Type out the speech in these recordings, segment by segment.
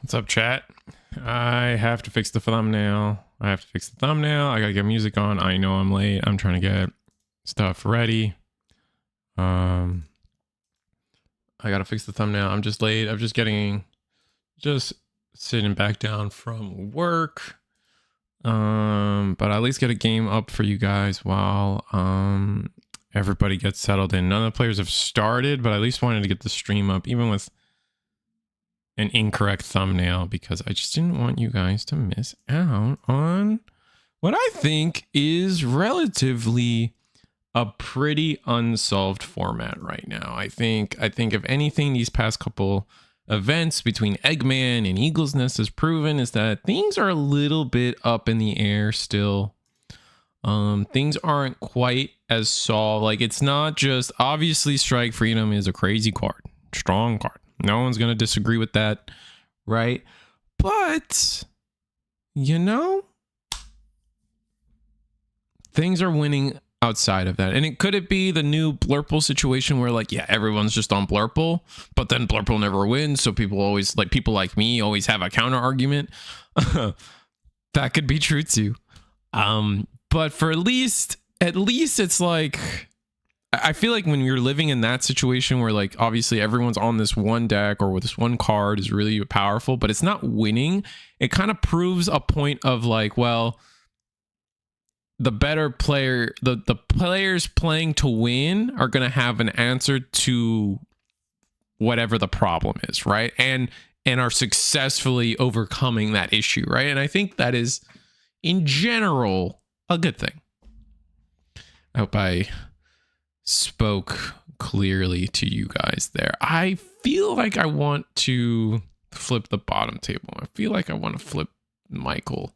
What's up, chat? I have to fix the thumbnail. I gotta get music on. I know I'm late. I'm trying to get stuff ready. I gotta fix the thumbnail. I'm just late. I'm just sitting back down from work. But I'll at least get a game up for you guys while everybody gets settled in. None of the players have started, but I at least wanted to get the stream up, even with an incorrect thumbnail, because I just didn't want you guys to miss out on what I think is relatively a pretty unsolved format right now. I think if anything, these past couple events between Eggman and Eagle's Nest has proven is that things are a little bit up in the air still. Things aren't quite as solved. Like, it's not just obviously Strike Freedom is a crazy card, strong card. No one's going to disagree with that, right? But, you know, things are winning outside of that. And could it be the new Blurple situation where, like, yeah, everyone's just on Blurple, but then Blurple never wins, so people like me always have a counter argument? That could be true too. But for at least it's like, I feel like when you're living in that situation where, like, obviously everyone's on this one deck or with this one card is really powerful, but it's not winning, it kind of proves a point of, like, well, the better player, the players playing to win are going to have an answer to whatever the problem is, right? And are successfully overcoming that issue, right? And I think that is, in general, a good thing. I hope I spoke clearly to you guys there. I feel like I want to flip the bottom table. I feel like I want to flip Michael.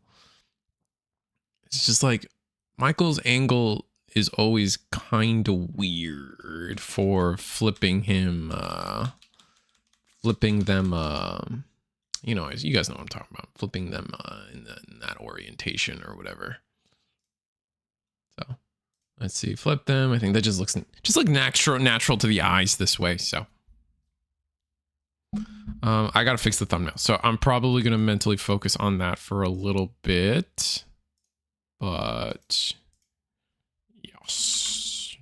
It's just like Michael's angle is always kind of weird for flipping him, flipping them, you know, you guys know what I'm talking about, flipping them in that orientation or whatever. So let's see, flip them. I think that just looks natural to the eyes this way. So I gotta fix the thumbnail, so I'm probably gonna mentally focus on that for a little bit. But yes.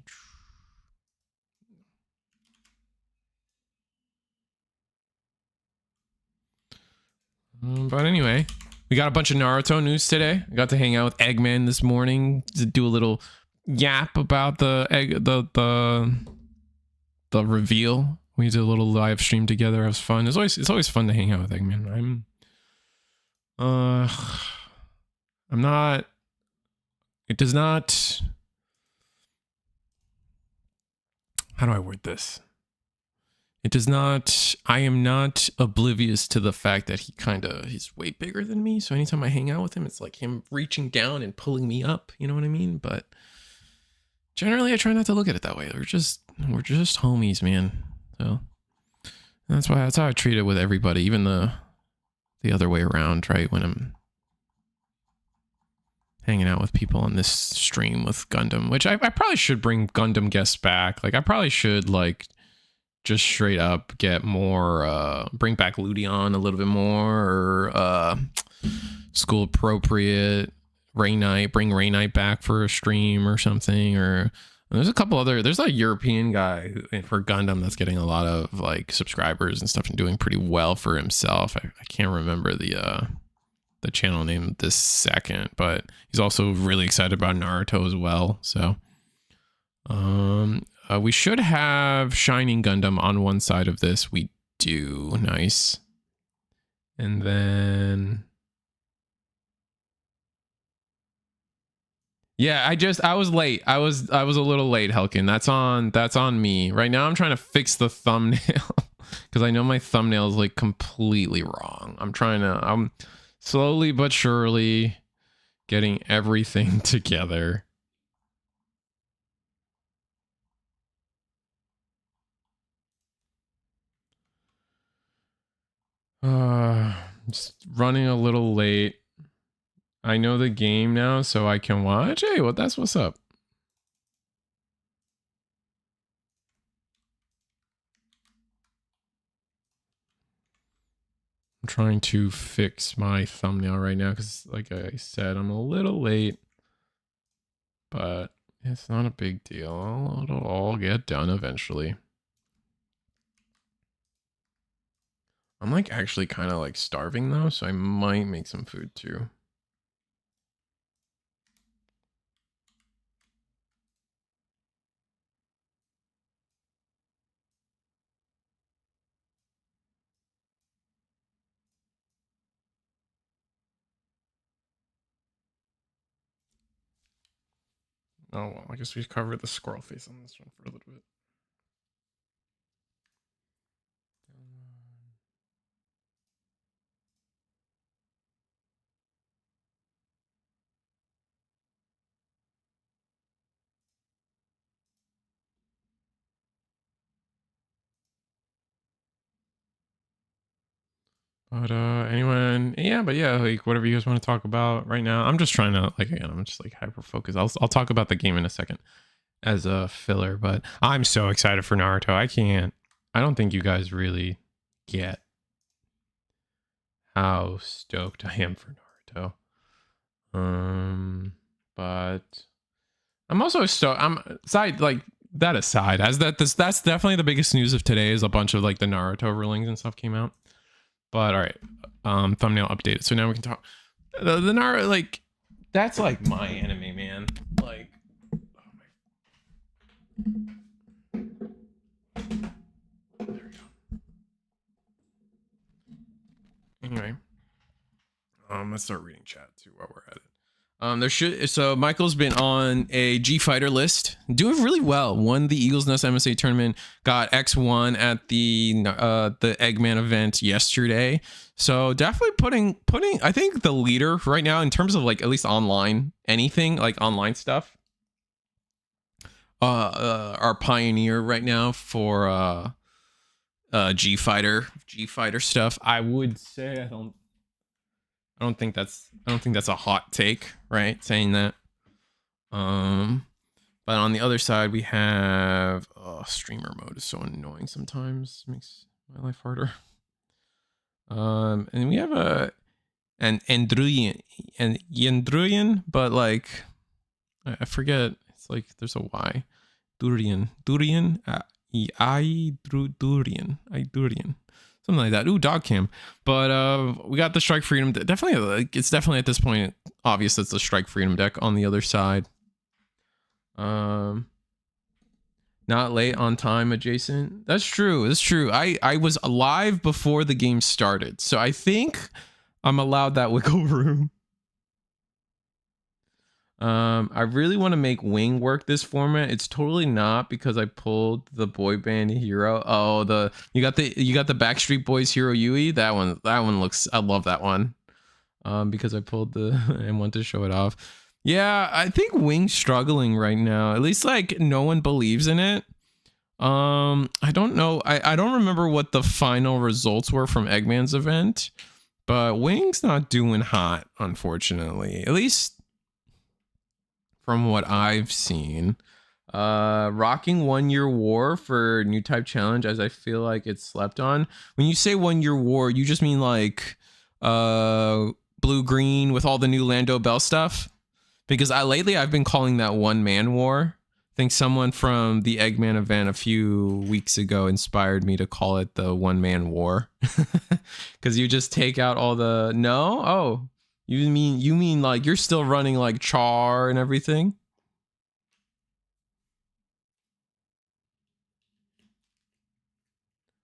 But anyway, we got a bunch of Naruto news today. I got to hang out with Eggman this morning to do a little yap about the reveal. We did a little live stream together. It was fun. It's always fun to hang out with Eggman. I'm not. It does not. How do I word this? It does not. I am not oblivious to the fact that he's way bigger than me. So anytime I hang out with him, it's like him reaching down and pulling me up. You know what I mean? But generally, I try not to look at it that way. We're just homies, man. So that's how I treat it with everybody, even the other way around, right? When I'm hanging out with people on this stream with Gundam, which I probably should bring Gundam guests back. Like, I probably should, like, just straight up get more, bring back Ludion a little bit more, or school appropriate Ray Knight, bring Ray Knight back for a stream or something. Or there's a European guy for Gundam that's getting a lot of, like, subscribers and stuff and doing pretty well for himself. I can't remember the channel name this second, but he's also really excited about Naruto as well. So we should have Shining Gundam on one side of this. We do. Nice. And then yeah, I was late. I was a little late, Helkin. That's on me. Right now I'm trying to fix the thumbnail because I know my thumbnail is, like, completely wrong. I'm slowly but surely getting everything together. Just running a little late. I know the game now, so I can watch. Hey, that's what's up. I'm trying to fix my thumbnail right now because, like I said, I'm a little late, but it's not a big deal. It'll all get done eventually. I'm like actually kind of like starving though, so I might make some food too. Oh, well, I guess we covered the squirrel face on this one for a little bit. But anyone, yeah, but yeah, like whatever you guys want to talk about right now. I'm just trying to, like, again, I'm just like hyper focused. I'll talk about the game in a second as a filler, but I'm so excited for Naruto. I don't think you guys really get how stoked I am for Naruto. But I'm also stoked. I'm side like that aside, as that's definitely the biggest news of today is a bunch of like the Naruto rulings and stuff came out. But all right, thumbnail updated. So now we can talk. The Naruto, like, that's like my anime, man. Like, oh my. There we go. Anyway, let's start reading chat too while we're at it. So Michael's been on a G Fighter list, doing really well. Won the Eagles Nest MSA tournament, got X1 at the Eggman event yesterday. So definitely putting I think the leader right now in terms of like at least online anything like online stuff. Our pioneer right now for G Fighter stuff. I would say I don't think that's a hot take, right? Saying that. But on the other side we have streamer mode is so annoying sometimes. Makes my life harder. And we have an Yendruyan, but like I forget. It's like there's a Y. Durian. Durian. Something like that. Ooh, dog cam. But we got the Strike Freedom. Definitely, like, it's definitely at this point obvious it's the Strike Freedom deck on the other side. Not late on time adjacent. That's true. That's true. I was live before the game started, so I think I'm allowed that wiggle room. I really want to make Wing work this format. It's totally not because I pulled the boy band hero. Oh, you got the Backstreet Boys hero Yui. That one looks. I love that one. Because I pulled the and want to show it off. Yeah, I think Wing's struggling right now. At least like no one believes in it. I don't know. I don't remember what the final results were from Eggman's event, but Wing's not doing hot, unfortunately. At least from what I've seen. Rocking 1 Year War for new type challenge, as I feel like it's slept on. When you say 1 Year War, you just mean like blue green with all the new Lando Bell stuff? Because lately I've been calling that one man war. I think someone from the Eggman event a few weeks ago inspired me to call it the one man war. Because you just take out all the you mean like you're still running like Char and everything?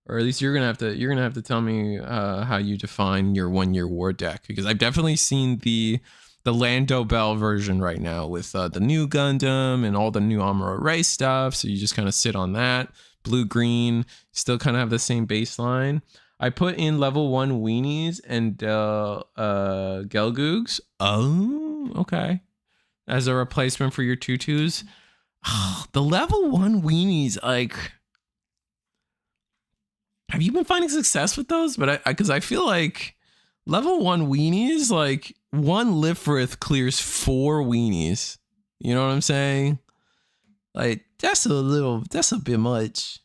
Or at least you're gonna have to tell me how you define your 1 Year War deck, because I've definitely seen the Lando Bell version right now with the new Gundam and all the new Amuro Ray stuff. So you just kind of sit on that. Blue green, still kind of have the same baseline. I put in level 1 weenies and Gelgoogs. Oh, okay. As a replacement for your tutus. The level 1 weenies, like, have you been finding success with those? But because I feel like level 1 weenies, like, 1 Lifrith clears 4 weenies. You know what I'm saying? Like, that's a bit much.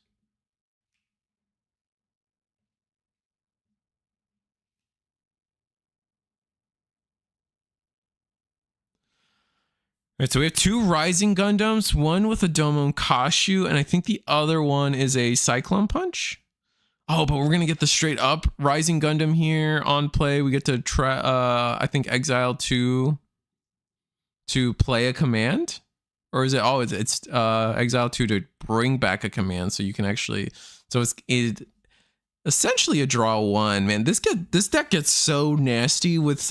Right, so we have 2 Rising Gundams, one with a Domon Kashu, and I think the other one is a Cyclone Punch. Oh, but we're gonna get the straight up Rising Gundam here on play. We get to try, I think, exile 2 to play a command, or is it? Oh, it's exile 2 to bring back a command, so you can actually. So it's essentially a draw 1. Man, this deck gets so nasty with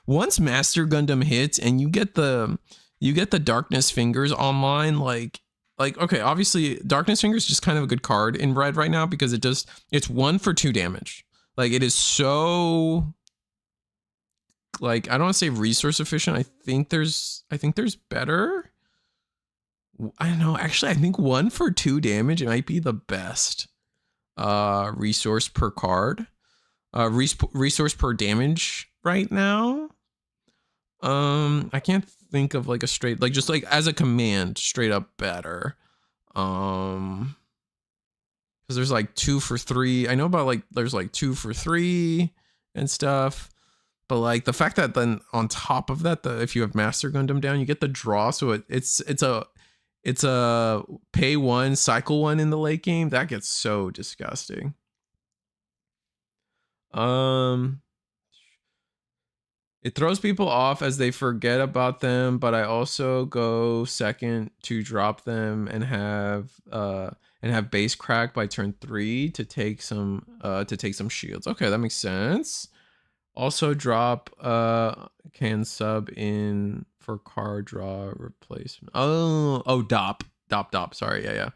once Master Gundam hits and you get the Darkness Fingers online, like okay, obviously Darkness Fingers is just kind of a good card in red right now because it's 1 for 2 damage. Like it is so, like, I don't want to say resource efficient. I think there's better. I don't know. Actually, I think 1 for 2 damage, it might be the best resource per card. Resource per damage right now. I can't think of like a straight, like just like as a command, straight up better. Because there's like 2 for 3. I know about like there's like 2 for 3 and stuff. But like the fact that then on top of that, if you have Master Gundam down, you get the draw. So it's a pay 1, cycle 1 in the late game. That gets so disgusting. It throws people off as they forget about them, but I also go second to drop them and have base crack by turn 3 to take some shields. Okay, that makes sense. Also drop can sub in for card draw replacement. Oh, dop. Sorry, yeah.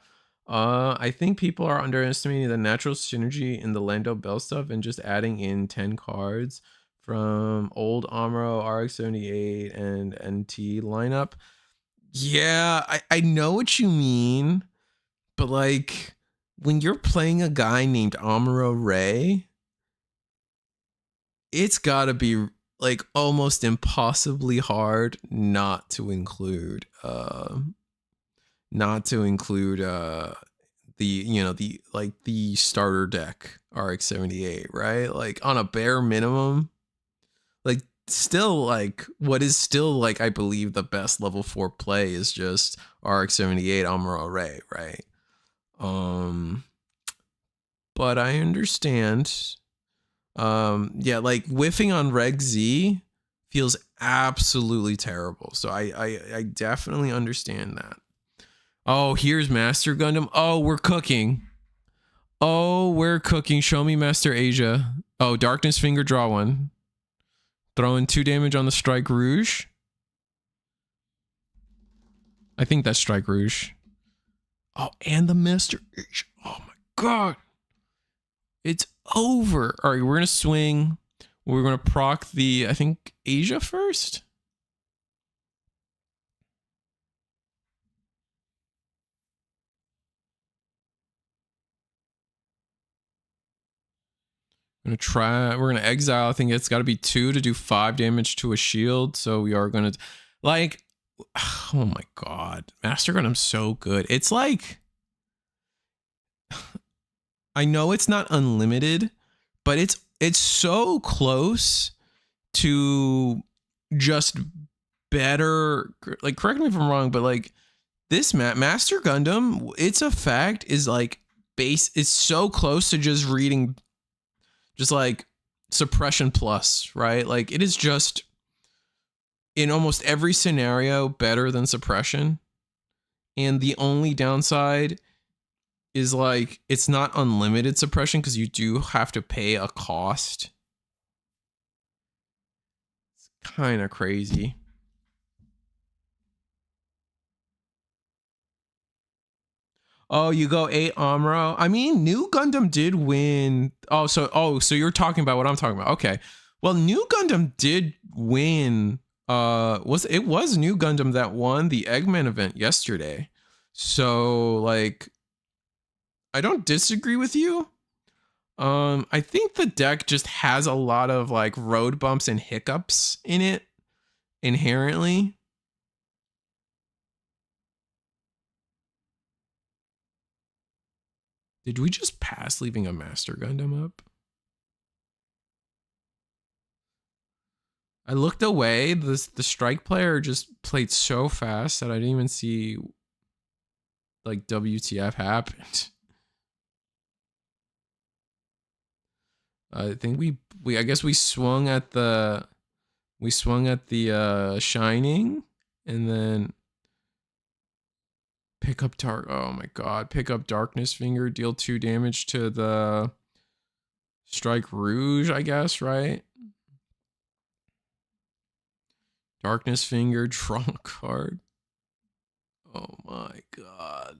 I think people are underestimating the natural synergy in the Lando Bell stuff and just adding in 10 cards from old Amuro, RX-78, and NT lineup. Yeah, I know what you mean, but like when you're playing a guy named Amuro Ray, it's gotta be like almost impossibly hard not to include the starter deck RX-78, right? Like on a bare minimum, like still like what is still like I believe the best level 4 play is just RX-78 Amuro Ray, right? But I understand. Yeah, like whiffing on Reg Z feels absolutely terrible. So I definitely understand that. Oh, here's Master Gundam. Oh, we're cooking. Show me Master Asia. Oh, Darkness Finger, draw 1. Throwing 2 damage on the Strike Rouge. I think that's Strike Rouge. Oh, and the Master Asia. Oh my god. It's over. All right, we're going to swing. We're going to proc the, I think, Asia first. We're going to exile. I think it's got to be 2 to do 5 damage to a shield. So we are going to, like, oh my god. Master Gundam's so good. It's like, I know it's not unlimited, but it's so close to just better. Like, correct me if I'm wrong, but like this Master Gundam, its effect is like base. It's so close to just reading, just like suppression plus, right? Like it is just in almost every scenario better than suppression. And the only downside is like it's not unlimited suppression because you do have to pay a cost. It's kind of crazy. Oh, you go 8 Amuro. I mean, New Gundam did win. So you're talking about what I'm talking about. Okay. Well, New Gundam did win. It was New Gundam that won the Eggman event yesterday. So like I don't disagree with you. I think the deck just has a lot of like road bumps and hiccups in it inherently. Did we just pass leaving a Master Gundam up? I looked away. The strike player just played so fast that I didn't even see like WTF happened. I think I guess we swung at the shining and then pick up oh my god, pick up darkness finger, deal 2 damage to the strike rouge, I guess, right? Darkness finger, draw a card. Oh my god.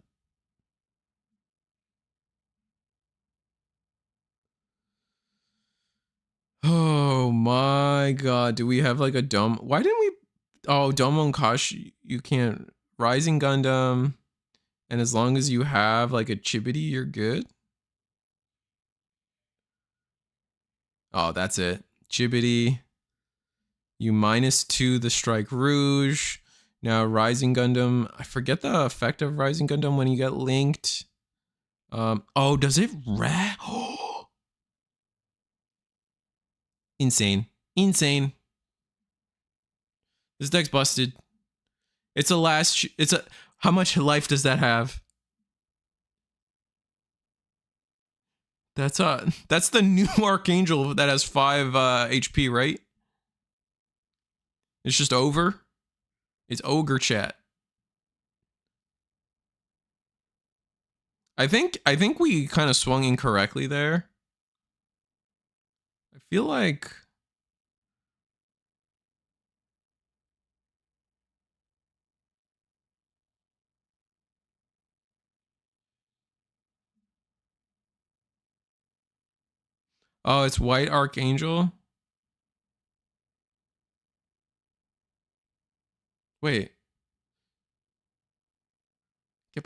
Oh my god. Do we have like a dumb? Why didn't we? Oh, Domo and Kosh, you can't. Rising Gundam, and as long as you have like a Chibity, you're good. Oh, that's it. Chibity. You -2 the Strike Rouge. Now Rising Gundam. I forget the effect of Rising Gundam when you get linked. Oh, does it Insane. Insane. This deck's busted. It's a last. It's a. How much life does that have? That's the new Archangel that has 5 HP, right? It's just over. It's ogre chat. I think we kind of swung incorrectly there. I feel like oh, it's White Archangel. Wait.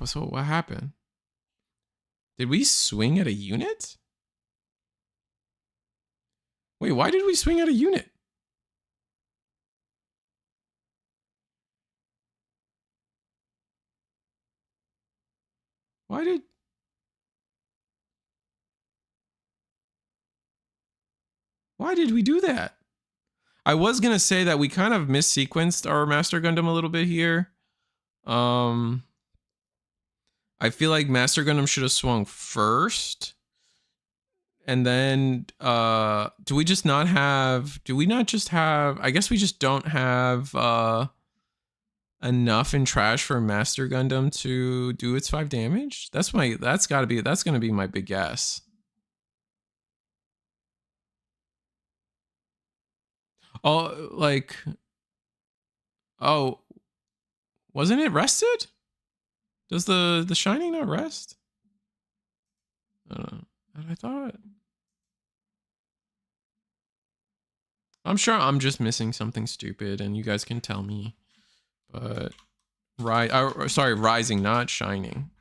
So what happened? Did we swing at a unit? Wait, why did we swing at a unit? Why did we do that? I was gonna say that we kind of missequenced our Master Gundam a little bit here. I feel like Master Gundam should have swung first. And then do we not just have I guess we just don't have enough in trash for Master Gundam to do its 5 damage? That's gonna be my big guess. Oh, like, oh, wasn't it rested? Does the Shining not rest? I don't know. I thought. I'm sure I'm just missing something stupid, and you guys can tell me. But Rising, not Shining.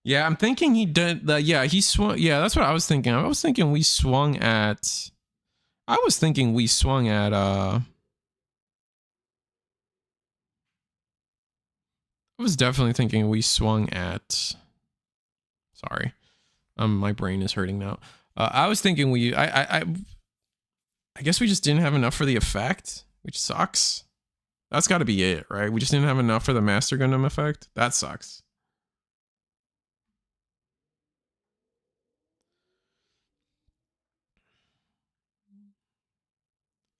Yeah, I'm thinking he did that. Yeah, he swung. Yeah, that's what I was thinking. I was thinking we swung at. I was definitely thinking we swung at. Sorry, my brain is hurting now. I was thinking I guess we just didn't have enough for the effect, which sucks. That's got to be it, right? We just didn't have enough for the Master Gundam effect. That sucks.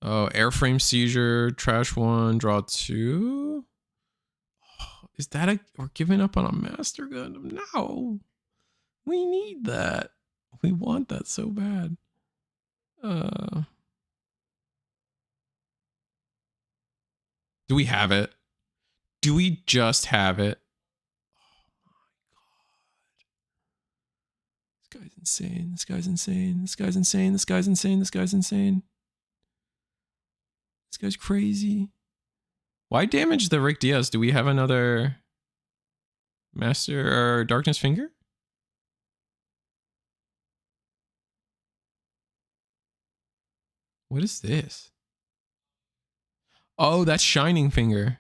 Oh, airframe seizure, trash 1, draw 2. Oh, is that we're giving up on a Master Gundam? No. We need that. We want that so bad. Do we have it? Do we just have it? Oh my god. This guy's insane. This guy's insane. This guy's insane. This guy's insane. This guy's insane. This guy's crazy. Why damage the Rick Diaz? Do we have another Master or Darkness Finger? What is this? Oh, that's Shining Finger.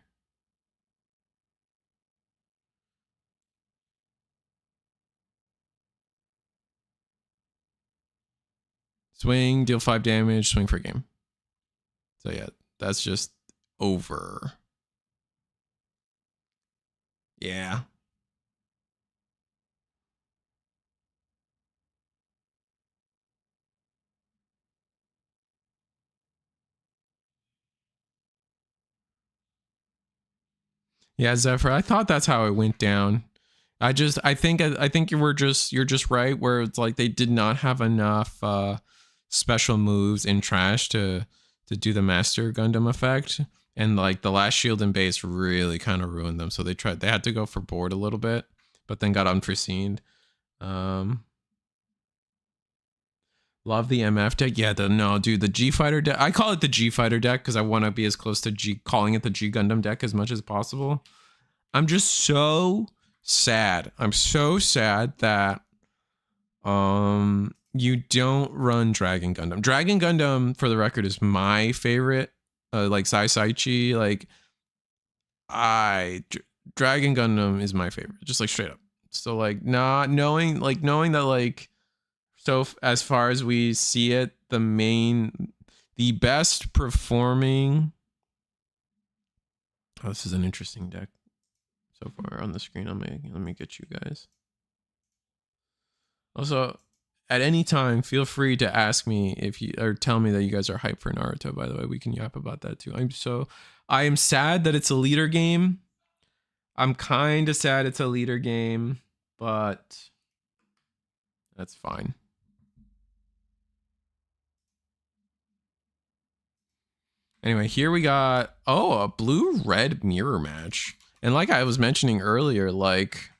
Swing, deal 5 damage, swing for game. So yeah, that's just over. Yeah. Yeah, Zephyr, I thought that's how it went down. I think you're just right where it's like they did not have enough special moves in trash to do the master Gundam effect, and like the last shield and base really kind of ruined them, so they had to go for board a little bit, but then got unforeseen. Love the MF deck. Yeah, no, dude, the G Fighter deck. I call it the G Fighter deck because I want to be as close to calling it the G Gundam deck as much as possible. I'm just so sad. I'm so sad that you don't run Dragon Gundam. Dragon Gundam, for the record, is my favorite. Like Sai Chi, like Dragon Gundam is my favorite. Just like straight up. So like not knowing that like, so as far as we see it, the best performing. Oh, this is an interesting deck so far on the screen. Let me get you guys. Also, at any time, feel free to ask me if you or tell me that you guys are hyped for Naruto. By the way, we can yap about that too. I am sad that it's a leader game. I'm kind of sad it's a leader game, but that's fine. Anyway, here we got a blue-red mirror match. And like I was mentioning earlier, like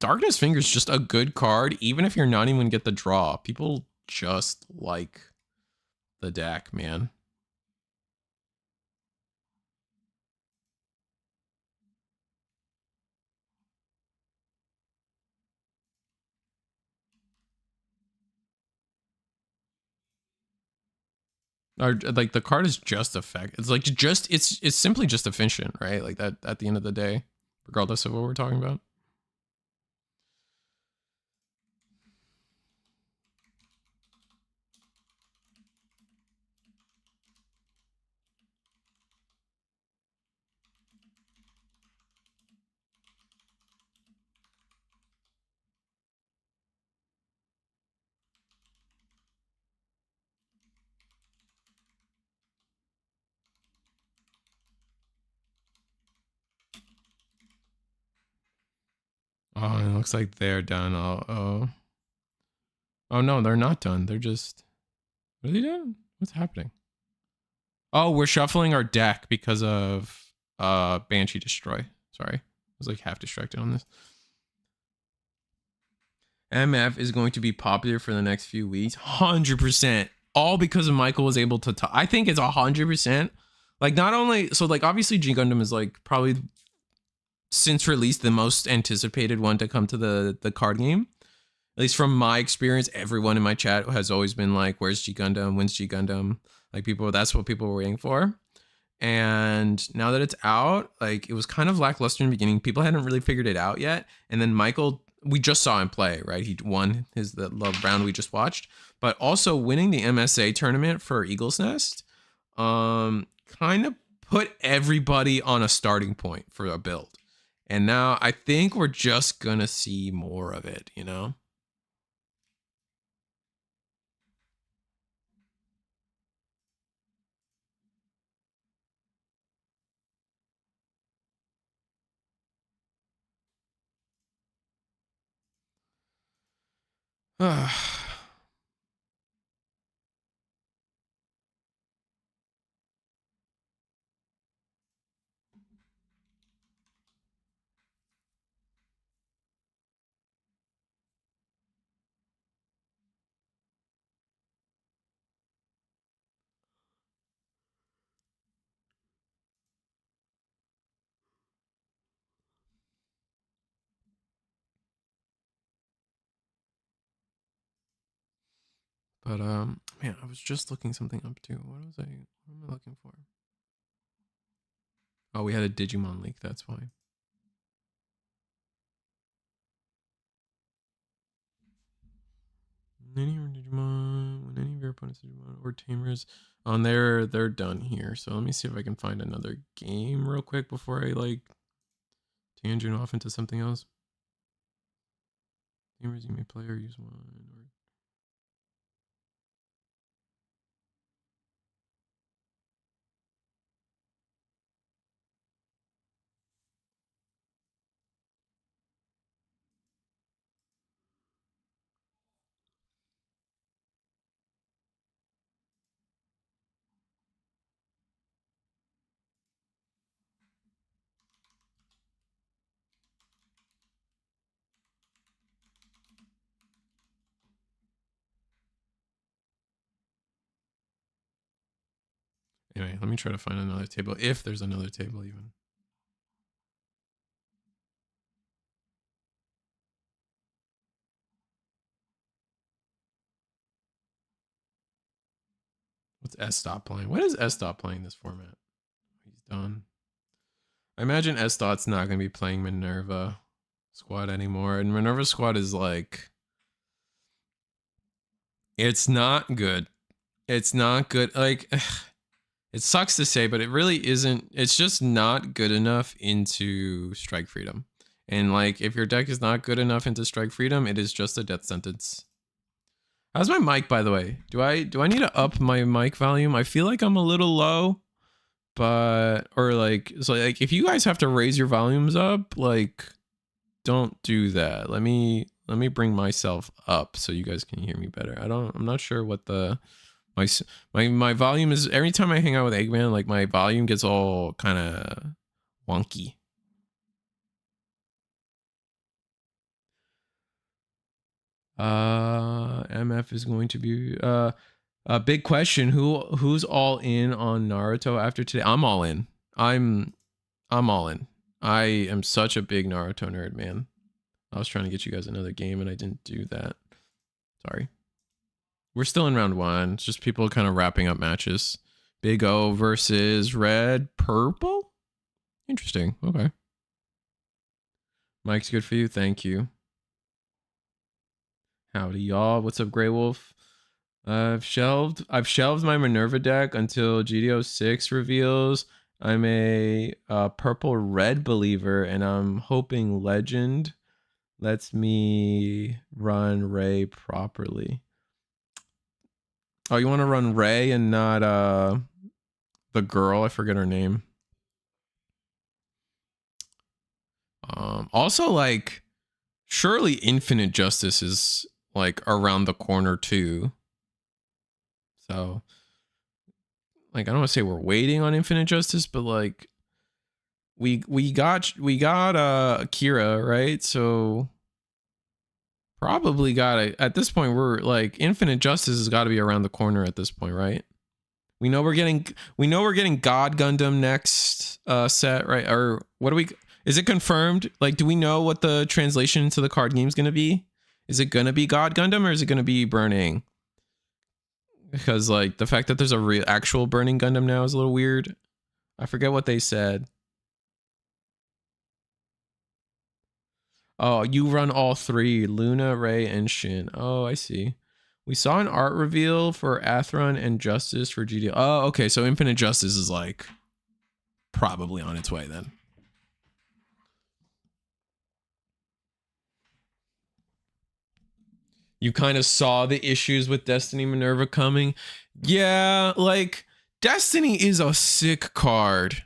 Darkness Finger's just a good card, even if you're not even get the draw. People just like the deck, man. Or like the card is just effect. It's like it's simply just efficient, right? Like that at the end of the day, regardless of what we're talking about. Oh, it looks like they're done. Oh no, they're not done. They're just, what are they doing? What's happening? Oh, we're shuffling our deck because of Banshee Destroy. Sorry, I was like half distracted on this. MF is going to be popular for the next few weeks. 100%. All because of Michael was able to I think it's 100%. Like not only, so like obviously G Gundam is like probably since release the most anticipated one to come to the card game. At least from my experience, everyone in my chat has always been like, where's G Gundam? When's G Gundam? Like that's what people were waiting for. And now that it's out, like it was kind of lackluster in the beginning. People hadn't really figured it out yet. And then Michael, we just saw him play, right? He won the love round we just watched, but also winning the MSA tournament for Eagle's Nest, kind of put everybody on a starting point for a build. And now I think we're just gonna see more of it, you know? But man, I was just looking something up too. What am I looking for? Oh, we had a Digimon leak, that's why. When any of your opponents Digimon or tamers on there, they're done here. So let me see if I can find another game real quick before I like tangent off into something else. Tamers, you may play or use one. Anyway, let me try to find another table, if there's another table even. What's S-Dot playing? What is S-Dot playing this format? He's done. I imagine S-Dot's not going to be playing Minerva Squad anymore. And Minerva Squad is like... It's not good. It's not good. Like... It sucks to say, but it really isn't. It's just not good enough into Strike Freedom. And like, if your deck is not good enough into Strike Freedom, it is just a death sentence. How's my mic, by the way? Do I need to up my mic volume? I feel like I'm a little low, but or like, so like if you guys have to raise your volumes up, like, don't do that. Let me bring myself up so you guys can hear me better. I'm not sure what the my volume is. Every time I hang out with Eggman, like my volume gets all kind of wonky. MF is going to be a big question. Who's all in on Naruto after today? I'm all in. I'm all in. I am such a big Naruto nerd, man. I was trying to get you guys another game and I didn't do that. Sorry. We're still in round 1. It's just people kind of wrapping up matches. Big O versus Red Purple? Interesting. Okay. Mike's good for you. Thank you. Howdy, y'all. What's up, Grey Wolf? I've shelved my Minerva deck until GD06 reveals. I'm a purple red believer, and I'm hoping Legend lets me run Ray properly. Oh, you want to run Ray and not the girl? I forget her name. Also, like, surely Infinite Justice is like around the corner too. So, like, I don't want to say we're waiting on Infinite Justice, but like, we got Akira, right? So probably got it at this point. We're like, Infinite Justice has got to be around the corner at this point, right? We know we're getting God Gundam next set, right? Or what do we? Is it confirmed? Like, do we know what the translation to the card game is going to be? Is it going to be God Gundam or is it going to be Burning? Because like the fact that there's a real actual Burning Gundam now is a little weird. I forget what they said. Oh, you run all 3, Luna, Ray, and Shin. Oh, I see. We saw an art reveal for Athron and Justice for GD. Oh, okay. So Infinite Justice is like probably on its way then. You kind of saw the issues with Destiny Minerva coming. Yeah, like Destiny is a sick card,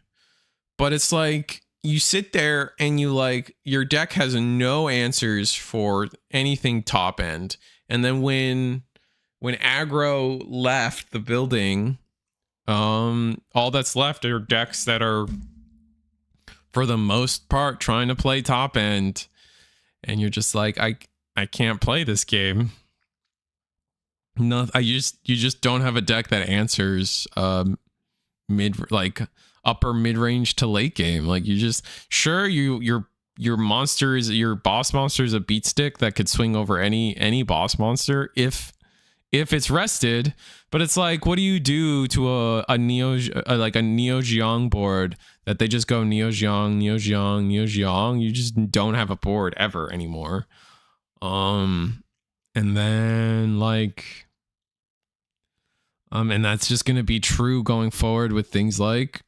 but it's like you sit there and you like your deck has no answers for anything top end. And then when aggro left the building, all that's left are decks that are for the most part trying to play top end, and you're just like, I can't play this game. No, you just don't have a deck that answers upper mid range to late game. Like you just your monster is your boss monster is a beat stick that could swing over any boss monster if if it's rested. But it's like, what do you do to a Neo Geo board that they just go Neo Geo, Neo Geo, Neo Geo? You just don't have a board ever anymore. And then like, and that's just gonna be true going forward with things like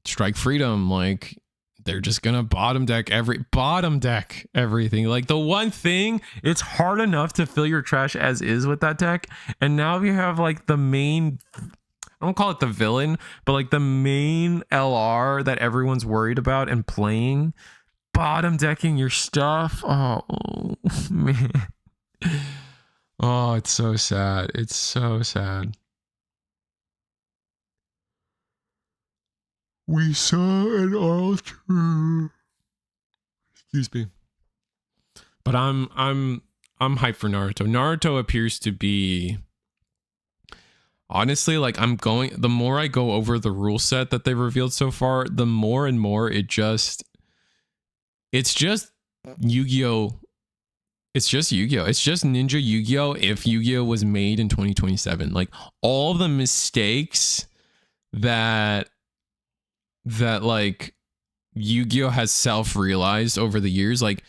Strike Freedom. Like, they're just gonna bottom deck everything. Like, the one thing, it's hard enough to fill your trash as is with that deck, and now you have like the main, I don't call it the villain, but like the main LR that everyone's worried about and playing, bottom decking your stuff. Oh man. Oh, it's so sad. It's so sad. We saw an altar. Excuse me. But I'm hyped for Naruto. Naruto appears to be, honestly, like, the more I go over the rule set that they've revealed so far, the more and more it's just Yu-Gi-Oh! It's just Yu-Gi-Oh! It's just Ninja Yu-Gi-Oh! If Yu-Gi-Oh! Was made in 2027. Like, all the mistakes that like Yu-Gi-Oh! Has self-realized over the years, like,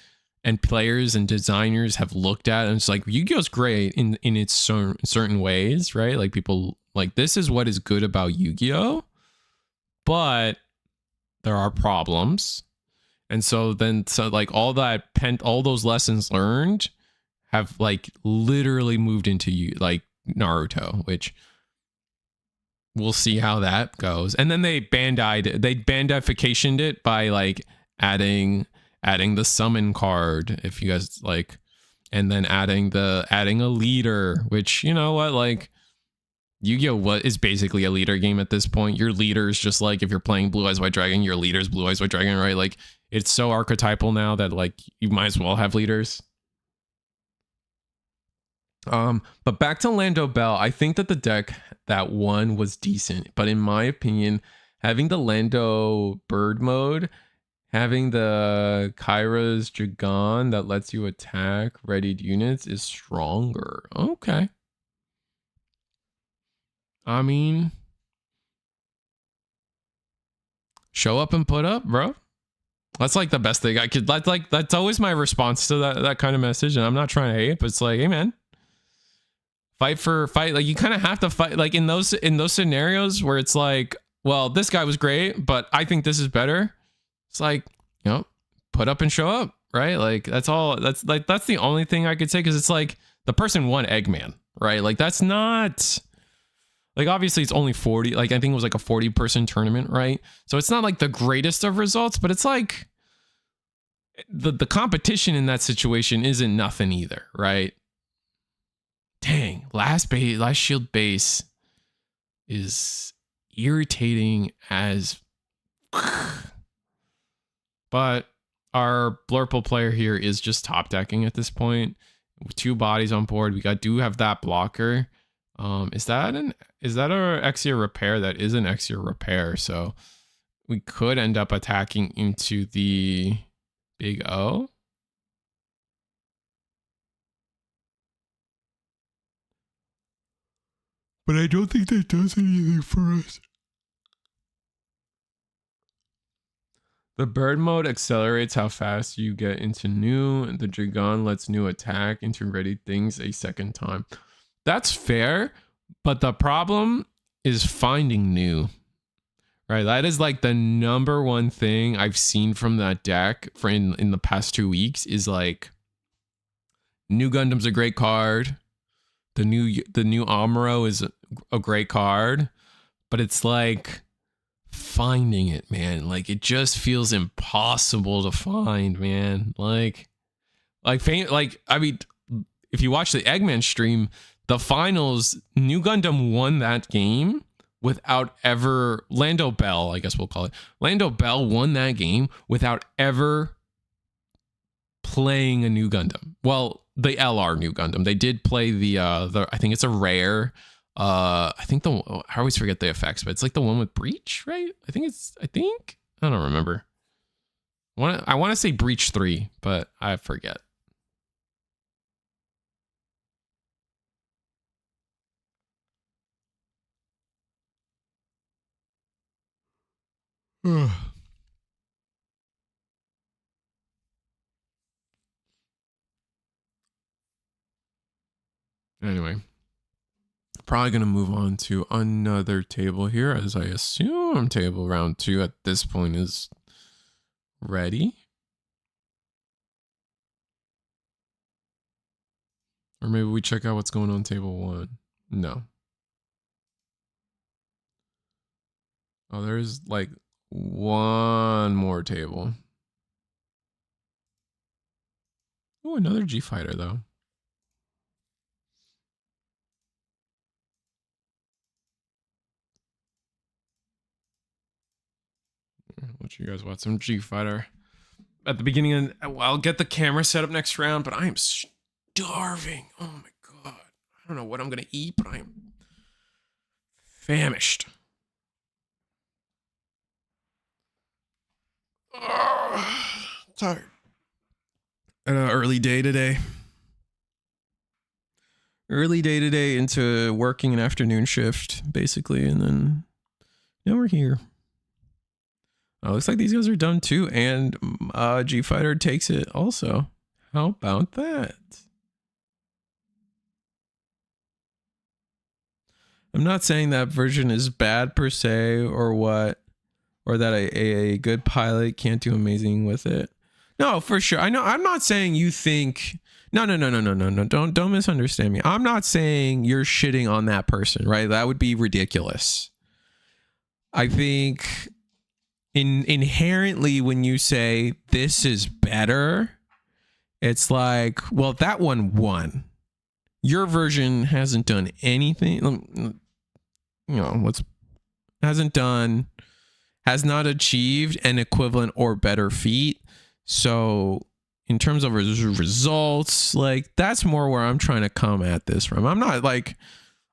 and players and designers have looked at, and it's like, Yu-Gi-Oh's great in its certain ways, right? Like, people like, this is what is good about Yu-Gi-Oh! But there are problems. And so like all those lessons learned have like literally moved into like Naruto, which we'll see how that goes. And then they bandificationed it by like adding the summon card, if you guys like, and then adding a leader, which, you know what, like, Yu-Gi-Oh! Is basically a leader game at this point. Your leader is just like, if you're playing Blue Eyes White Dragon, your leader's Blue Eyes White Dragon, right? Like, it's so archetypal now that like you might as well have leaders. But back to Lando Bell, I think that the deck that won was decent, but in my opinion, having the Lando bird mode, having the Kyra's Dragon that lets you attack readied units is stronger. Okay. I mean, show up and put up, bro. That's like the best thing I could, that's always my response to that kind of message. And I'm not trying to hate, but it's like, hey man, fight. Like, you kind of have to fight, like in those scenarios where it's like, well, this guy was great, but I think this is better. It's like, you know, put up and show up, right? Like, that's the only thing I could say. Cause it's like, the person won Eggman, right? Like, that's not, like, obviously it's only 40, like, I think it was like a 40-person tournament, right? So it's not like the greatest of results, but it's like the competition in that situation isn't nothing either, right? Dang, last shield base is irritating as but our Blurple player here is just top decking at this point with 2 bodies on board. We do have that blocker. Is that our Exia repair? That is an Exia repair. So we could end up attacking into the Big O. But I don't think that does anything for us. The bird mode accelerates how fast you get into new. The Dragon lets new attack into ready things a second time. That's fair, but the problem is finding new, right? That is like the number one thing I've seen from that deck in the past 2 weeks is like, new Gundam's a great card. The new Amuro is a great card, but it's like finding it, man. Like, it just feels impossible to find, man. Like I mean, if you watch the Eggman stream, the finals, New Gundam won that game without ever, Lando Bell, I guess we'll call it. Lando Bell won that game without ever playing a New Gundam. Well, the LR New Gundam. They did play the I think it's a rare. I always forget the effects, but it's like the one with Breach, right? I don't remember. I want to say Breach 3, but I forget. Anyway, probably going to move on to another table here, as I assume table round 2 at this point is ready. Or maybe we check out what's going on table 1. No. Oh, there's like one more table. Oh, another G fighter though. I'll let you guys watch some G fighter at the beginning. And I'll get the camera set up next round, but I am starving. Oh my God. I don't know what I'm going to eat, but I am famished. Tired. An early day today. Early day today into working an afternoon shift, basically, and then now we're here. Oh, looks like these guys are done too, and G Fighter takes it also. How about that? I'm not saying that version is bad per se or what, or that a good pilot can't do amazing with it. No, for sure. I know. I'm not saying you think. No. Don't misunderstand me. I'm not saying you're shitting on that person, right? That would be ridiculous. I think inherently when you say this is better, it's like, well, that one won. Your version hasn't done anything. You know, has not achieved an equivalent or better feat. So in terms of results, like that's more where I'm trying to come at this from. I'm not like,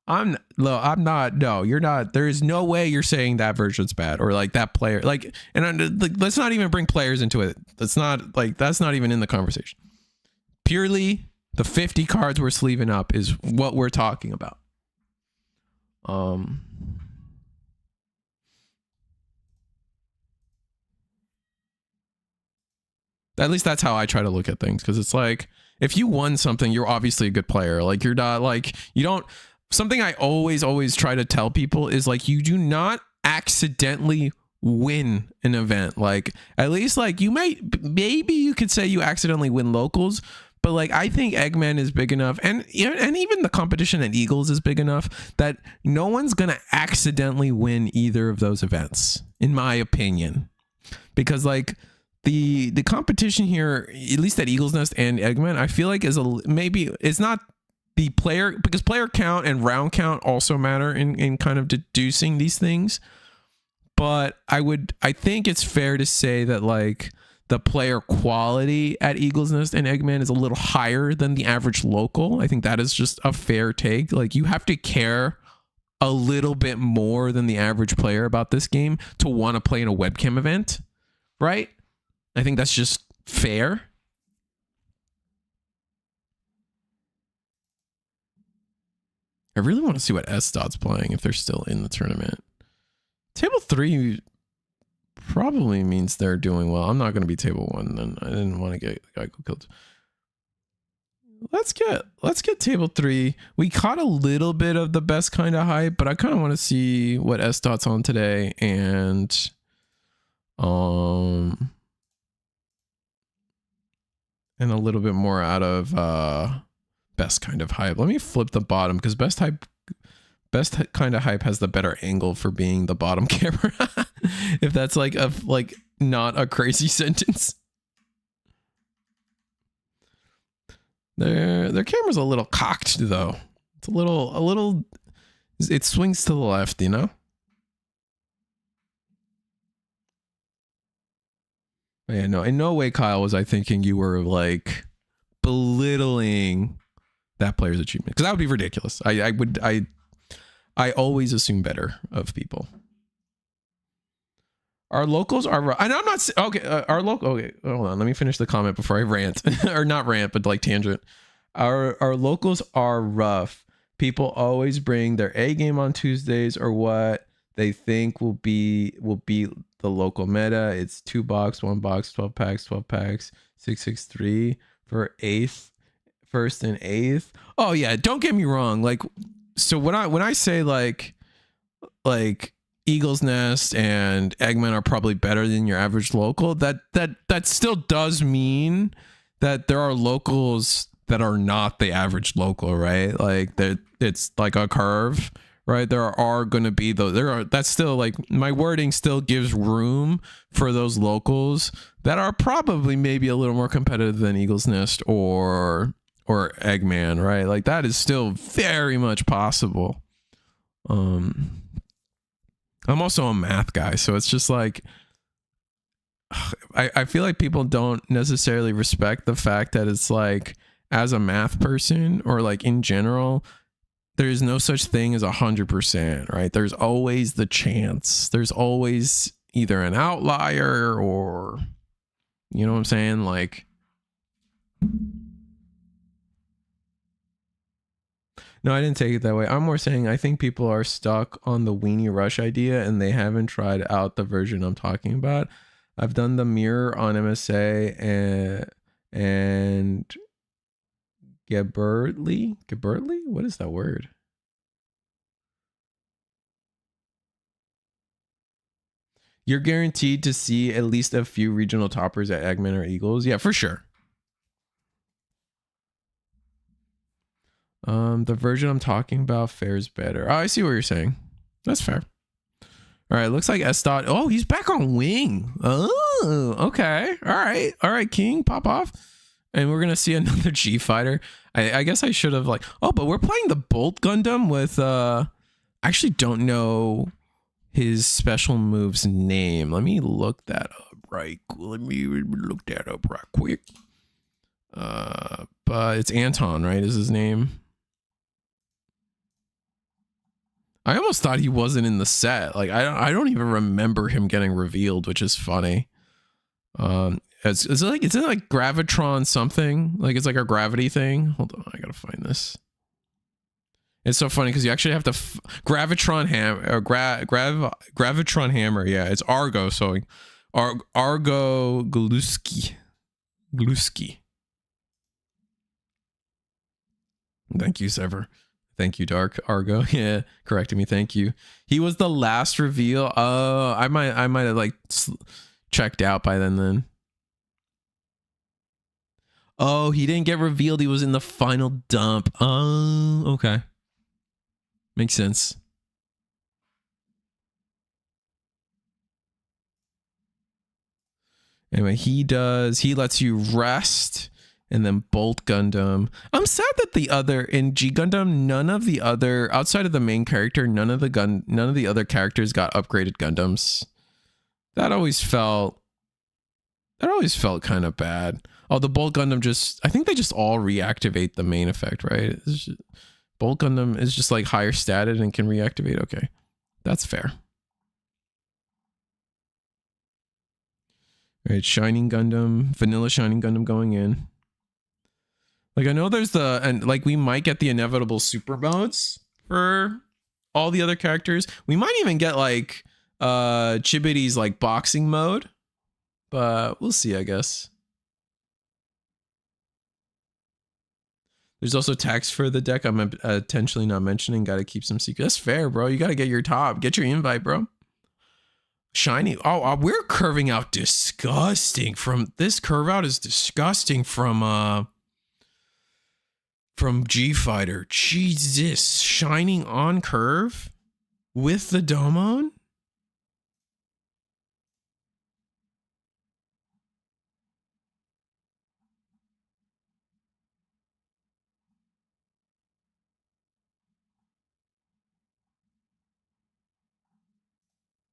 no, you're not. There is no way you're saying that version's bad or like that player, like, and like, let's not even bring players into it. That's not even in the conversation. Purely the 50 cards we're sleeving up is what we're talking about. At least that's how I try to look at things, because it's like, if you won something, you're obviously a good player. Like you're not like, you don't, something I always try to tell people is like, you do not accidentally win an event. Like at least like maybe you could say you accidentally win locals, but like I think Eggman is big enough, and even the competition at Eagles is big enough that no one's gonna accidentally win either of those events, in my opinion, because like the competition here, at least at Eagles Nest and Eggman, I feel like maybe it's not the player, because player count and round count also matter in kind of deducing these things. But I think it's fair to say that like the player quality at Eagles Nest and Eggman is a little higher than the average local. I think that is just a fair take. Like you have to care a little bit more than the average player about this game to want to play in a webcam event, right? I think that's just fair. I really want to see what S-Dot's playing if they're still in the tournament. Table 3 probably means they're doing well. I'm not going to be table 1 then. I didn't want to get Geico killed. Let's get table 3. We caught a little bit of the best kind of hype, but I kind of want to see what S-Dot's on today, and a little bit more out of best kind of hype. Let me flip the bottom, because best kind of hype has the better angle for being the bottom camera. If that's like not a crazy sentence. Their camera's a little cocked though. It's a little it swings to the left, you know? Yeah, no, in no way, Kyle, was I thinking you were like belittling that player's achievement, because that would be ridiculous. I always assume better of people. Our locals are, and I'm not okay. Our local. Okay, hold on. Let me finish the comment before I rant, or not rant, but like tangent. Our locals are rough. People always bring their A game on Tuesdays or what. they think will be the local meta. It's 2 box, 1 box, 12 packs, 663 for 8th, 1st and 8th. Oh yeah, don't get me wrong. Like, so when I say like Eagle's Nest and Eggman are probably better than your average local, that still does mean that there are locals that are not the average local, right? Like it's like a curve, right? There are going to be those. That's still like, my wording still gives room for those locals that are probably maybe a little more competitive than Eagle's Nest or Eggman, right? Like that is still very much possible. I'm also a math guy, so it's just like, I feel like people don't necessarily respect the fact that it's like, as a math person or like in general, there's no such thing as 100%, right? There's always the chance. There's always either an outlier or, you know what I'm saying? Like, no, I didn't take it that way. I'm more saying I think people are stuck on the Weenie Rush idea and they haven't tried out the version I'm talking about. I've done the mirror on MSA and Gebertly? What is that word? You're guaranteed to see at least a few regional toppers at Eggman or Eagles. Yeah, for sure. The version I'm talking about fares better. Oh, I see what you're saying. That's fair. All right, looks like S. Dot. Oh, he's back on wing. Oh, okay. All right, King, pop off. And we're gonna see another G fighter. I guess I should have like. Oh, but we're playing the Bolt Gundam with. I actually don't know his special move's name. Let me look that up right. Quick. But it's Anton, right? Is his name? I almost thought he wasn't in the set. Like I don't even remember him getting revealed, which is funny. It's like Gravitron something. Like it's like a gravity thing. Hold on, I gotta find this. It's so funny because you actually have to Gravitron hammer or Gravitron hammer. Yeah, it's Argo. So Argo Gluski. Thank you, Sever. Thank you, Dark Argo. Yeah, correcting me. Thank you. He was the last reveal. I might have like checked out by then. Oh, he didn't get revealed. He was in the final dump. Oh, okay. Makes sense. Anyway, he lets you rest and then Bolt Gundam. I'm sad that in G Gundam, none of the other, outside of the main character, none of the other characters got upgraded Gundams. That always felt kind of bad. Oh, the Bolt Gundam I think they just all reactivate the main effect, right? Bolt Gundam is just like higher statted and can reactivate. Okay, that's fair. All right, Shining Gundam, Vanilla Shining Gundam going in. Like I know there's we might get the inevitable super modes for all the other characters. We might even get like Chibity's like boxing mode, but we'll see, I guess. There's also tax for the deck I'm intentionally not mentioning. Got to keep some secret. That's fair, bro. You got to get your top. Get your invite, bro. Shiny. Oh, we're curving out disgusting from this curve out is disgusting from G Fighter. Jesus, shining on curve with the Domon.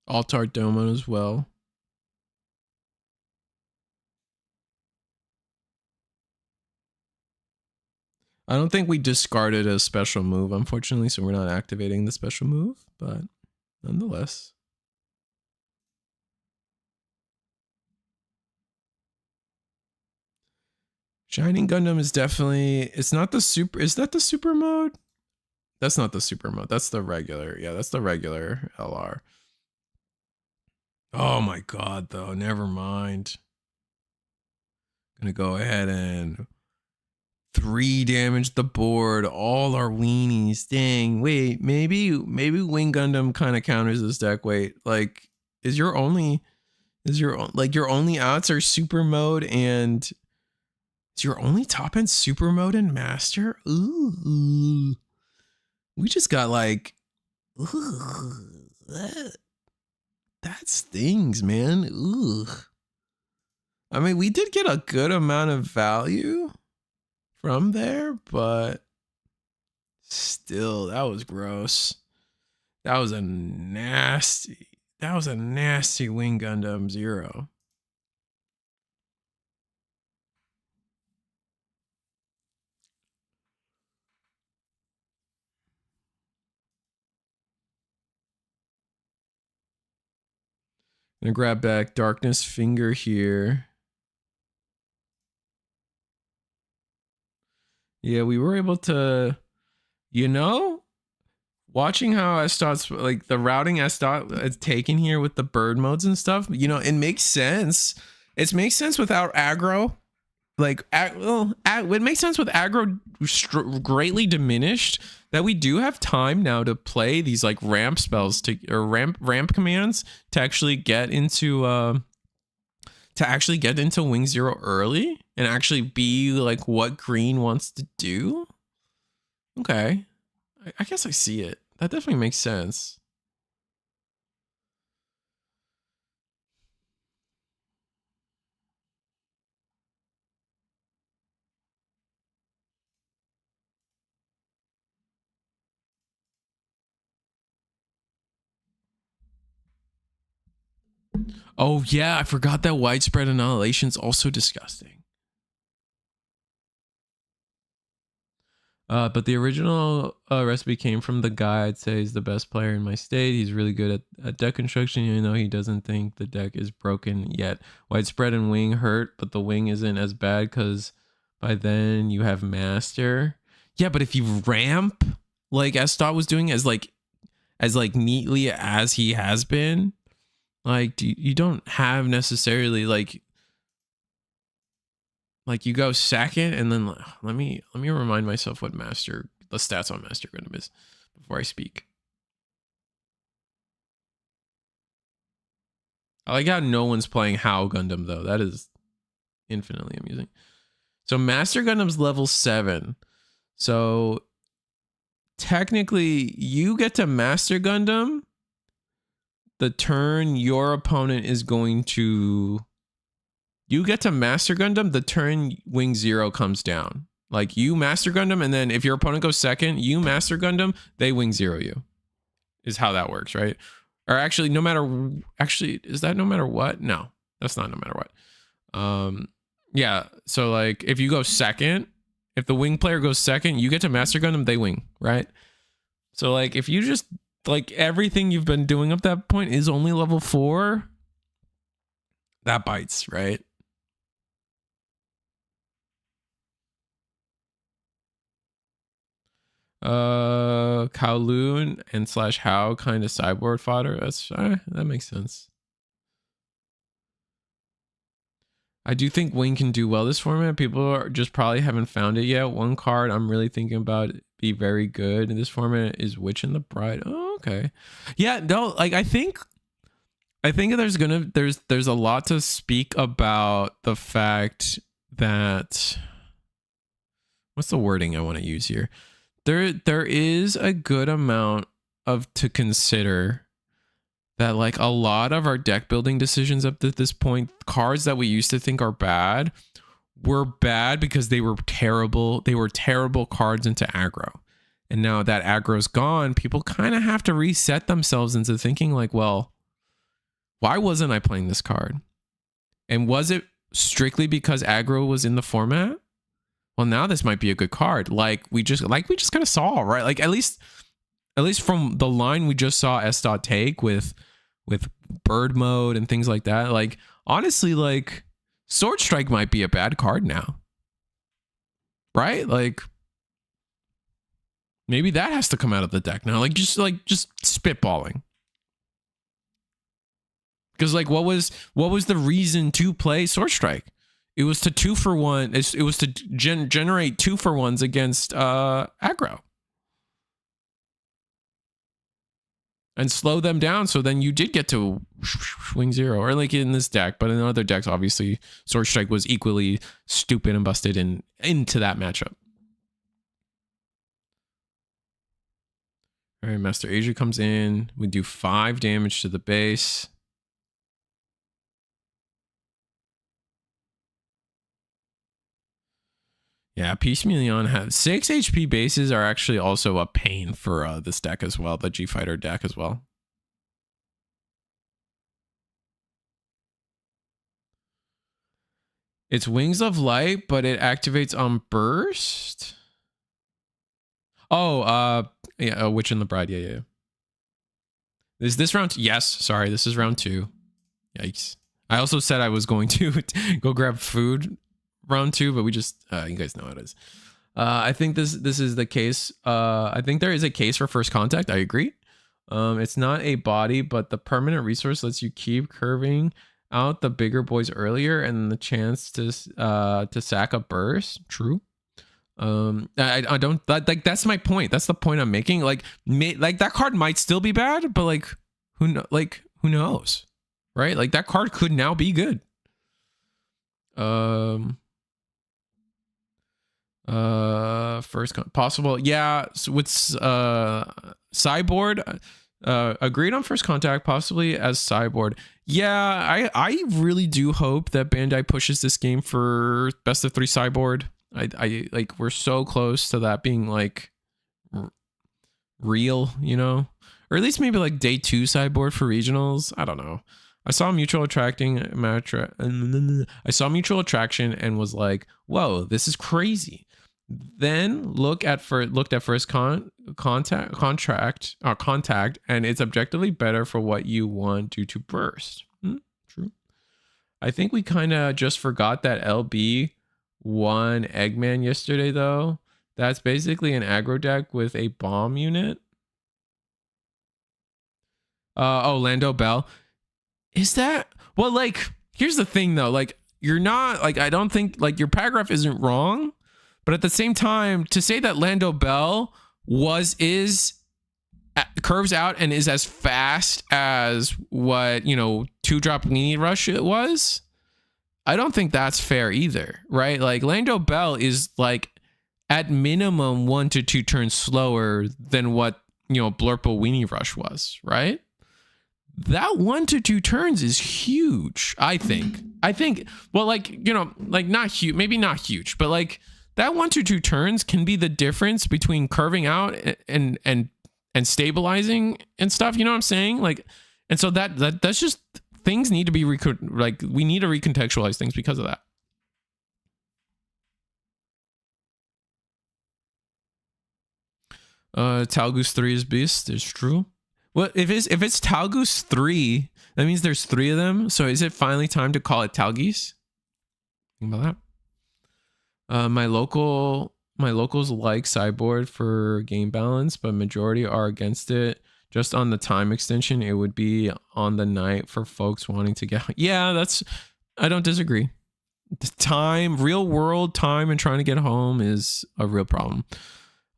Altart Domon as well. I don't think we discarded a special move, unfortunately, so we're not activating the special move, but nonetheless. Shining Gundam is definitely, it's not the super, is that the super mode? That's not the super mode. That's the regular. Yeah, that's the regular LR. Oh my god, though. Never mind. Gonna go ahead and 3 damage the board. All our weenies. Dang. Wait, maybe Wing Gundam kind of counters this deck. Wait, like, your only outs are super mode, and is your only top end super mode and master? Ooh. We just got like, ooh, that stings, man. Ooh. I mean, we did get a good amount of value from there, but still, that was gross. That was a nasty Wing Gundam 0. Gonna grab back Darkness Finger here. Yeah, we were able to, watching how Estot's, like, the routing Estot is taken here with the bird modes and stuff, it makes sense. It makes sense without aggro. Like, it makes sense with aggro greatly diminished, that we do have time now to play these like ramp spells or ramp commands to actually get into Wing Zero early and actually be like what green wants to do. Okay, I guess I see it. That definitely makes sense. Oh yeah, I forgot that widespread annihilation is also disgusting. But the original recipe came from the guy I'd say is the best player in my state. He's really good at deck construction, even though he doesn't think the deck is broken yet. Widespread and wing hurt, but the wing isn't as bad because by then you have master. Yeah, but if you ramp like Estot was doing as neatly as he has been, like you don't have necessarily like you go second, and then let me remind myself what the stats on Master Gundam is before I speak. I like how no one's playing How Gundam though. That is infinitely amusing. So Master Gundam's level 7. So technically you get to Master Gundam the turn your opponent is going to. You get to Master Gundam the turn Wing Zero comes down. Like you Master Gundam, and then if your opponent goes second, you Master Gundam, they Wing Zero you. Is how that works, right? Or actually, is that no matter what? No, that's not no matter what. Yeah. So like if you go second, if the wing player goes second, you get to Master Gundam, they wing, right? So like if you just like everything you've been doing up that point is only level 4, that bites, right? Kowloon and / How kind of sideboard fodder. That makes sense. I do think Wing can do well this format. People are just probably haven't found it yet. One card I'm really thinking about be very good in this format is Witch and the Bride. Oh, okay. Yeah, no, like I think there's a lot to speak about the fact that, what's the wording I want to use here? There is a good amount to consider that like a lot of our deck building decisions up to this point, cards that we used to think are bad, were bad because they were terrible. They were terrible cards into aggro. And now that aggro's gone, people kind of have to reset themselves into thinking like, well, why wasn't I playing this card? And was it strictly because aggro was in the format? Well, now this might be a good card. Like we just kind of saw, right? Like at least from the line we just saw Estot take with bird mode and things like that. Like honestly, like Sword Strike might be a bad card now, right? Like Maybe that has to come out of the deck now. Just spitballing. Because like what was the reason to play Sword Strike? It was to 2-for-1. It was to generate 2-for-1s against aggro. And slow them down, so then you did get to wing 0, or like in this deck, but in other decks, obviously, Sword Strike was equally stupid and busted into that matchup. All right, Master Asia comes in. We do 5 damage to the base. Yeah, Piecemealion has 6 HP bases are actually also a pain for this deck as well, the G Fighter deck as well. It's Wings of Light, but it activates on burst. Oh, yeah, Witch and the Bride. Yeah. Is this round? Yes, sorry, this is round 2. Yikes. I also said I was going to go grab food round 2, but we just you guys know how it is. I think this is the case. I think there is a case for first contact. I agree. It's not a body, but the permanent resource lets you keep curving out the bigger boys earlier, and the chance to sack a burst. True. I don't like that's my point. That's the point I'm making. Like that card might still be bad, but like who knows, right? Like that card could now be good. First possible, yeah. So with sideboard, agreed on first contact, possibly as sideboard. Yeah, I really do hope that Bandai pushes this game for best of 3 sideboard. I like we're so close to that being like real, you know, or at least maybe like day 2 sideboard for regionals. I don't know. I saw mutual attraction and was like, whoa, this is crazy. Then looked at first contact, and it's objectively better for what you want due to burst. True. I think we kind of just forgot that LB won Eggman yesterday, though. That's basically an aggro deck with a bomb unit. Lando Bell. Is that, well, like, here's the thing though, like, you're not, like, I don't think, like, your paragraph isn't wrong, but at the same time, to say that Lando Bell curves out and is as fast as what, 2-drop Weenie Rush it was, I don't think that's fair either, right? Like, Lando Bell is, like, at minimum 1 to 2 turns slower than what, Blurple Weenie Rush was, right? That 1 to 2 turns is huge, I think. Well, like, like not huge, maybe not huge, but like that 1 to 2 turns can be the difference between curving out and stabilizing and stuff. You know what I'm saying? Like, and so that's just, things need to be we need to recontextualize things because of that. Talgoose 3 is beast. It's true. Well, if it's Talgoose 3, that means there's 3 of them. So is it finally time to call it Talgeese? Think about that. My locals like sideboard for game balance, but majority are against it. Just on the time extension, it would be on the night for folks wanting to get. Yeah, I don't disagree. The time, real world time, and trying to get home is a real problem.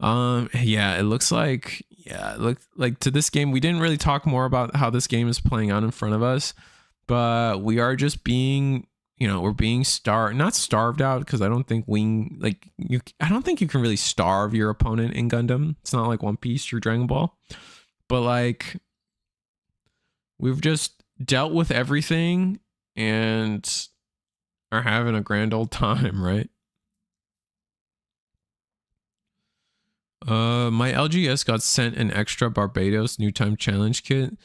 Yeah, it looks like. Yeah, look, like to this game, we didn't really talk more about how this game is playing out in front of us, but we are just being, we're being not starved out, because I don't think I don't think you can really starve your opponent in Gundam. It's not like One Piece or Dragon Ball, but like we've just dealt with everything and are having a grand old time, right? My LGS got sent an extra Barbados New Time Challenge kit.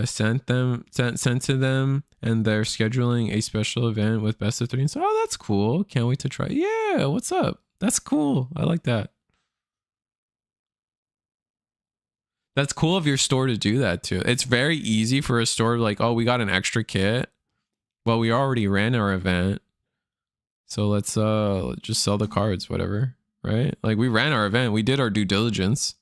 Sent to them, and they're scheduling a special event with best of 3. And so, oh, that's cool. Can't wait to try. Yeah, what's up? That's cool. I like that. That's cool of your store to do that too. It's very easy for a store like, oh, we got an extra kit. Well, we already ran our event, so let's just sell the cards, whatever. right? Like we ran our event, we did our due diligence.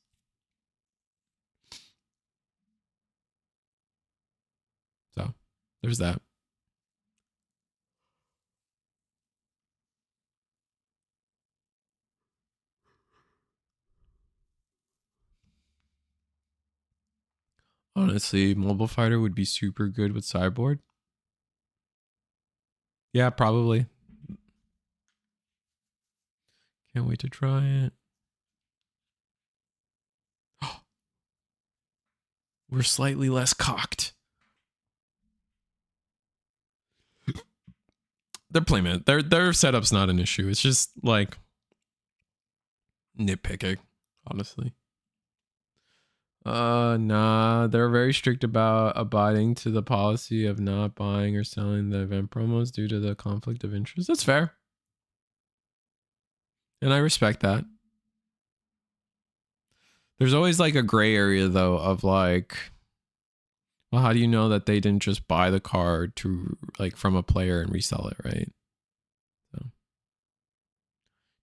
So there's that. Honestly, Mobile Fighter would be super good with Cyborg. Yeah, probably. Can't wait to try it. We're slightly less cocked. Their playmat, their setup's not an issue. It's just like nitpicking, honestly. Nah, they're very strict about abiding to the policy of not buying or selling the event promos due to the conflict of interest. That's fair. And I respect that. There's always like a gray area though of like, well, how do you know that they didn't just buy the card to like from a player and resell it, right? So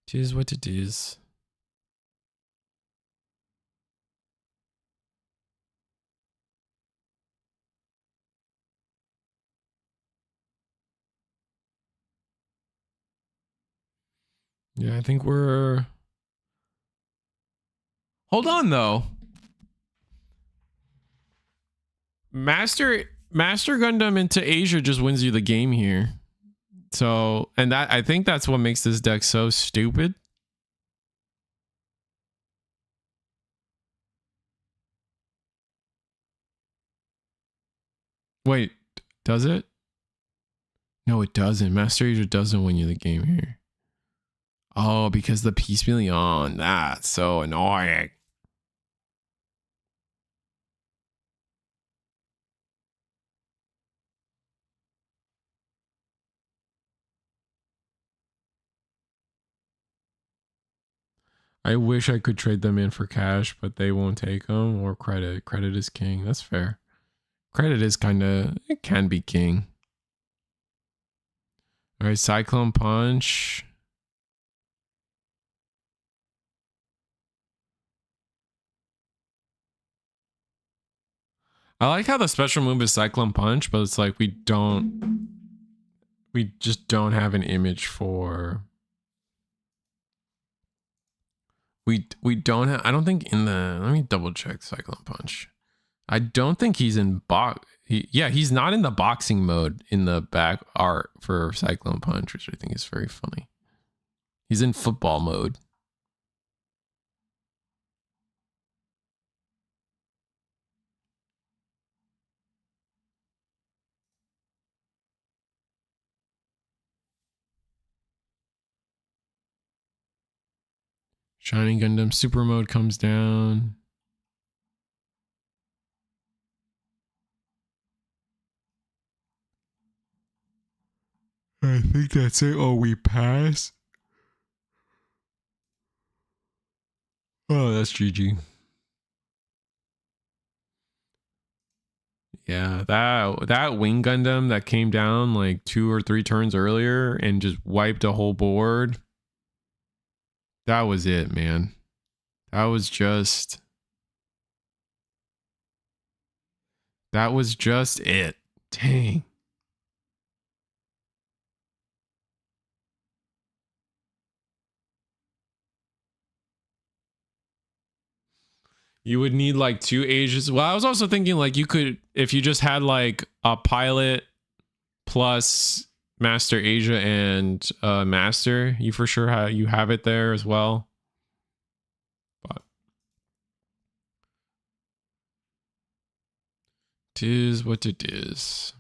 it is what it is. Yeah, I think we're... Hold on though. Master Gundam into Asia just wins you the game here. So, and that I think that's what makes this deck so stupid. Wait, does it? No, it doesn't. Master Asia doesn't win you the game here. Oh, because the piecemealing on. That's so annoying. I wish I could trade them in for cash, but they won't take them, or credit. Credit is king. That's fair. Credit is kind of, it can be king. All right, Cyclone Punch. I like how the special move is Cyclone Punch, but it's like we just don't have an image for... We don't have... I don't think in the... Let me double check Cyclone Punch. I don't think he's in box... Yeah, he's not in the boxing mode in the back art for Cyclone Punch, which I think is very funny. He's in football mode. Shining Gundam super mode comes down. I think that's it. Oh, we pass. Oh, that's GG. Yeah, that Wing Gundam that came down like 2 or 3 turns earlier and just wiped a whole board. That was it, man. That was just it. Dang. You would need like 2 ages. Well, I was also thinking like you could, if you just had like a pilot plus Master Asia and Master, you for sure have it there as well. But tis what it is.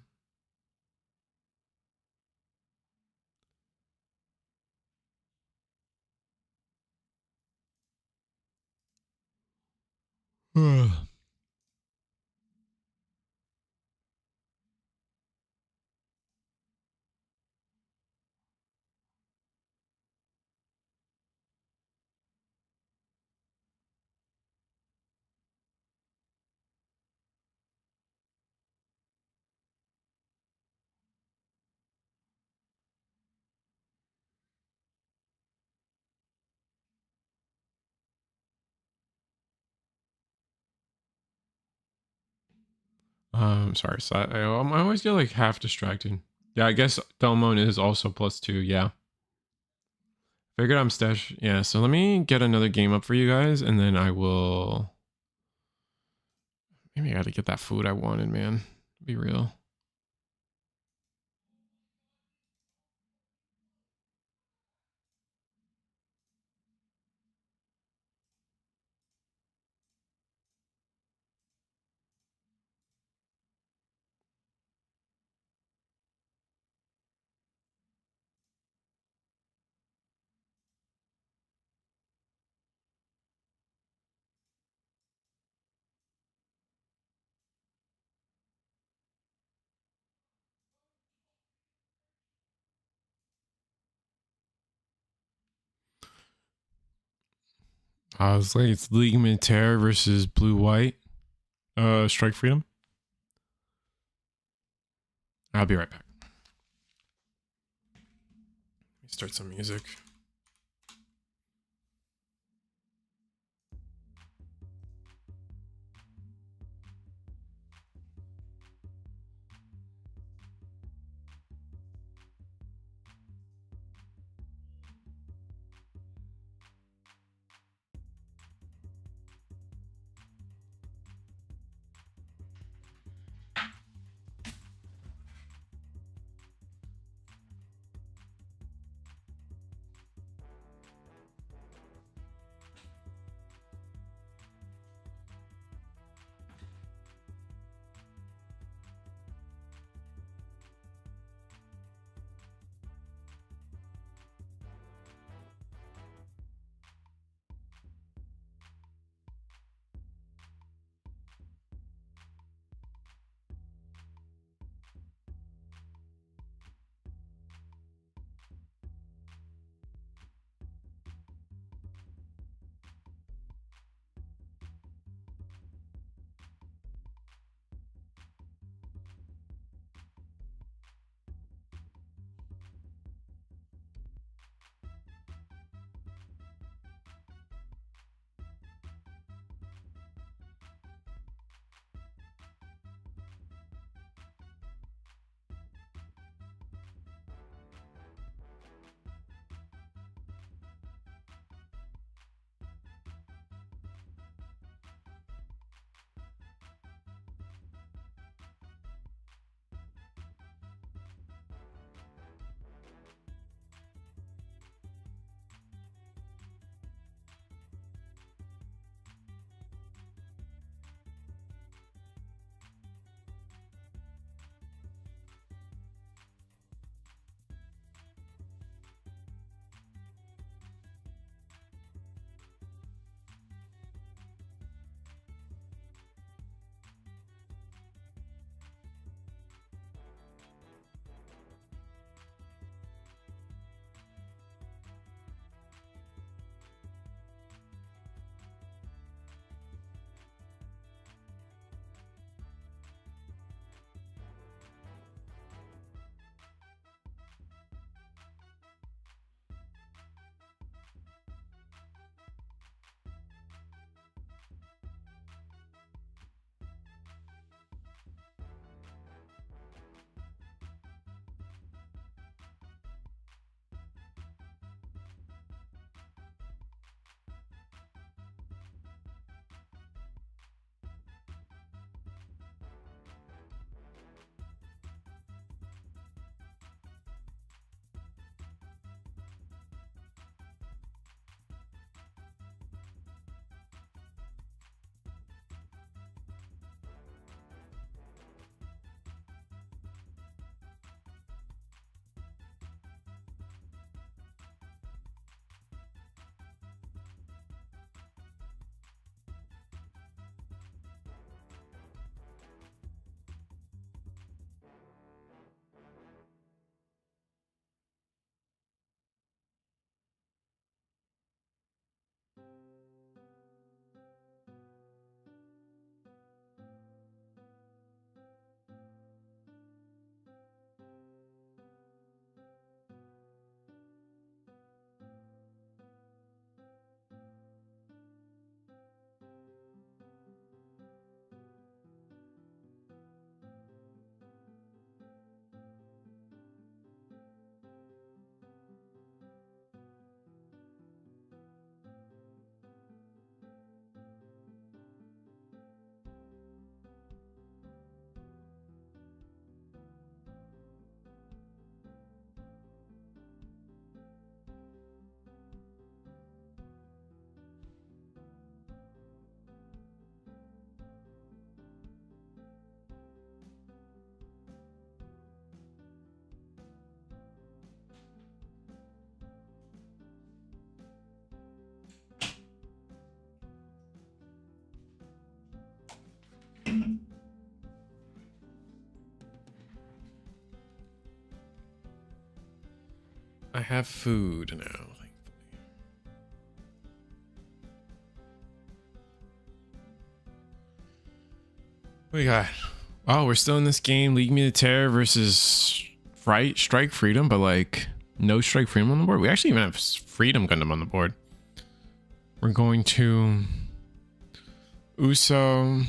Sorry, so I always get like half distracted. Yeah, I guess Delmon is also +2. Yeah. Figured I'm stash. Yeah, so let me get another game up for you guys, and then I will. Maybe I got to get that food I wanted, man. Be real. I was like, it's Ligament Terror versus Blue White. Strike Freedom. I'll be right back. Let me start some music. I have food now. Thankfully. What we got? Oh, we're still in this game. League Militaire versus Strike Freedom, but like no Strike Freedom on the board. We actually even have Freedom Gundam on the board. We're going to Uso.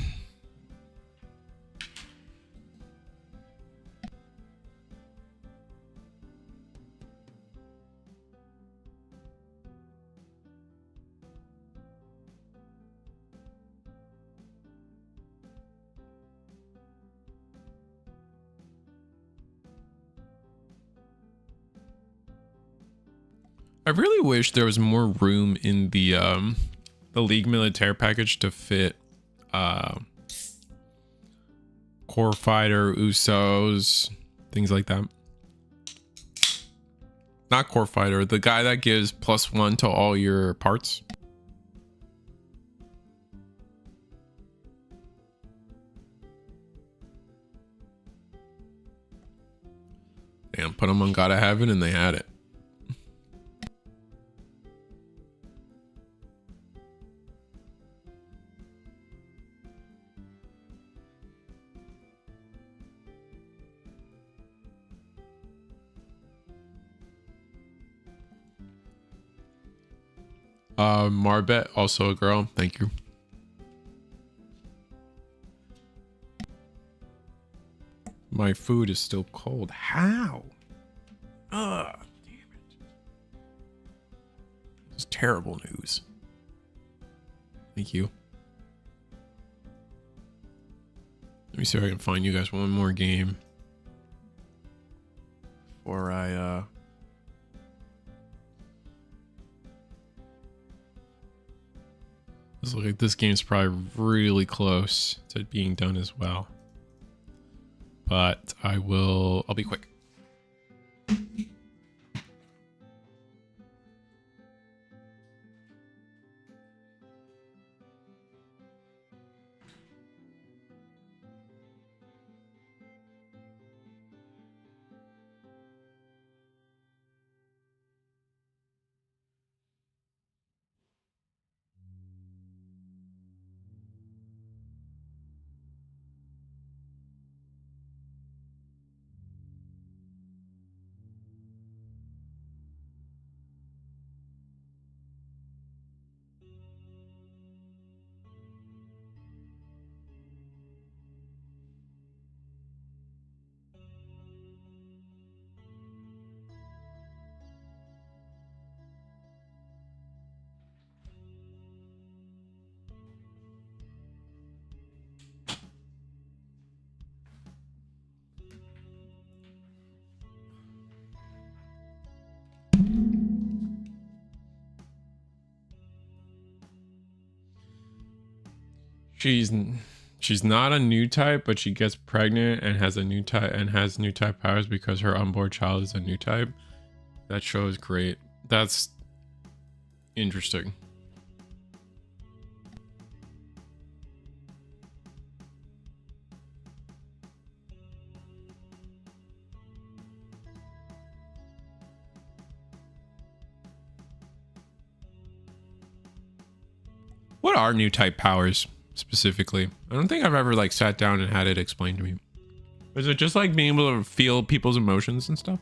I really wish there was more room in the League Militaire package to fit Core Fighter, Usos, things like that. Not Core Fighter, the guy that gives +1 to all your parts. Damn, put them on Gotta Have It and they had it. Marbet, also a girl. Thank you. My food is still cold. How? Ugh, damn it. This is terrible news. Thank you. Let me see if I can find you guys one more game before I This looks like this game's probably really close to being done as well. But I'll be quick. She's not a new type, but she gets pregnant and has new type powers because her onboard child is a new type. That show is great. That's interesting. What are new type powers? Specifically, I don't think I've ever like sat down and had it explained to me. Is it just like being able to feel people's emotions and stuff,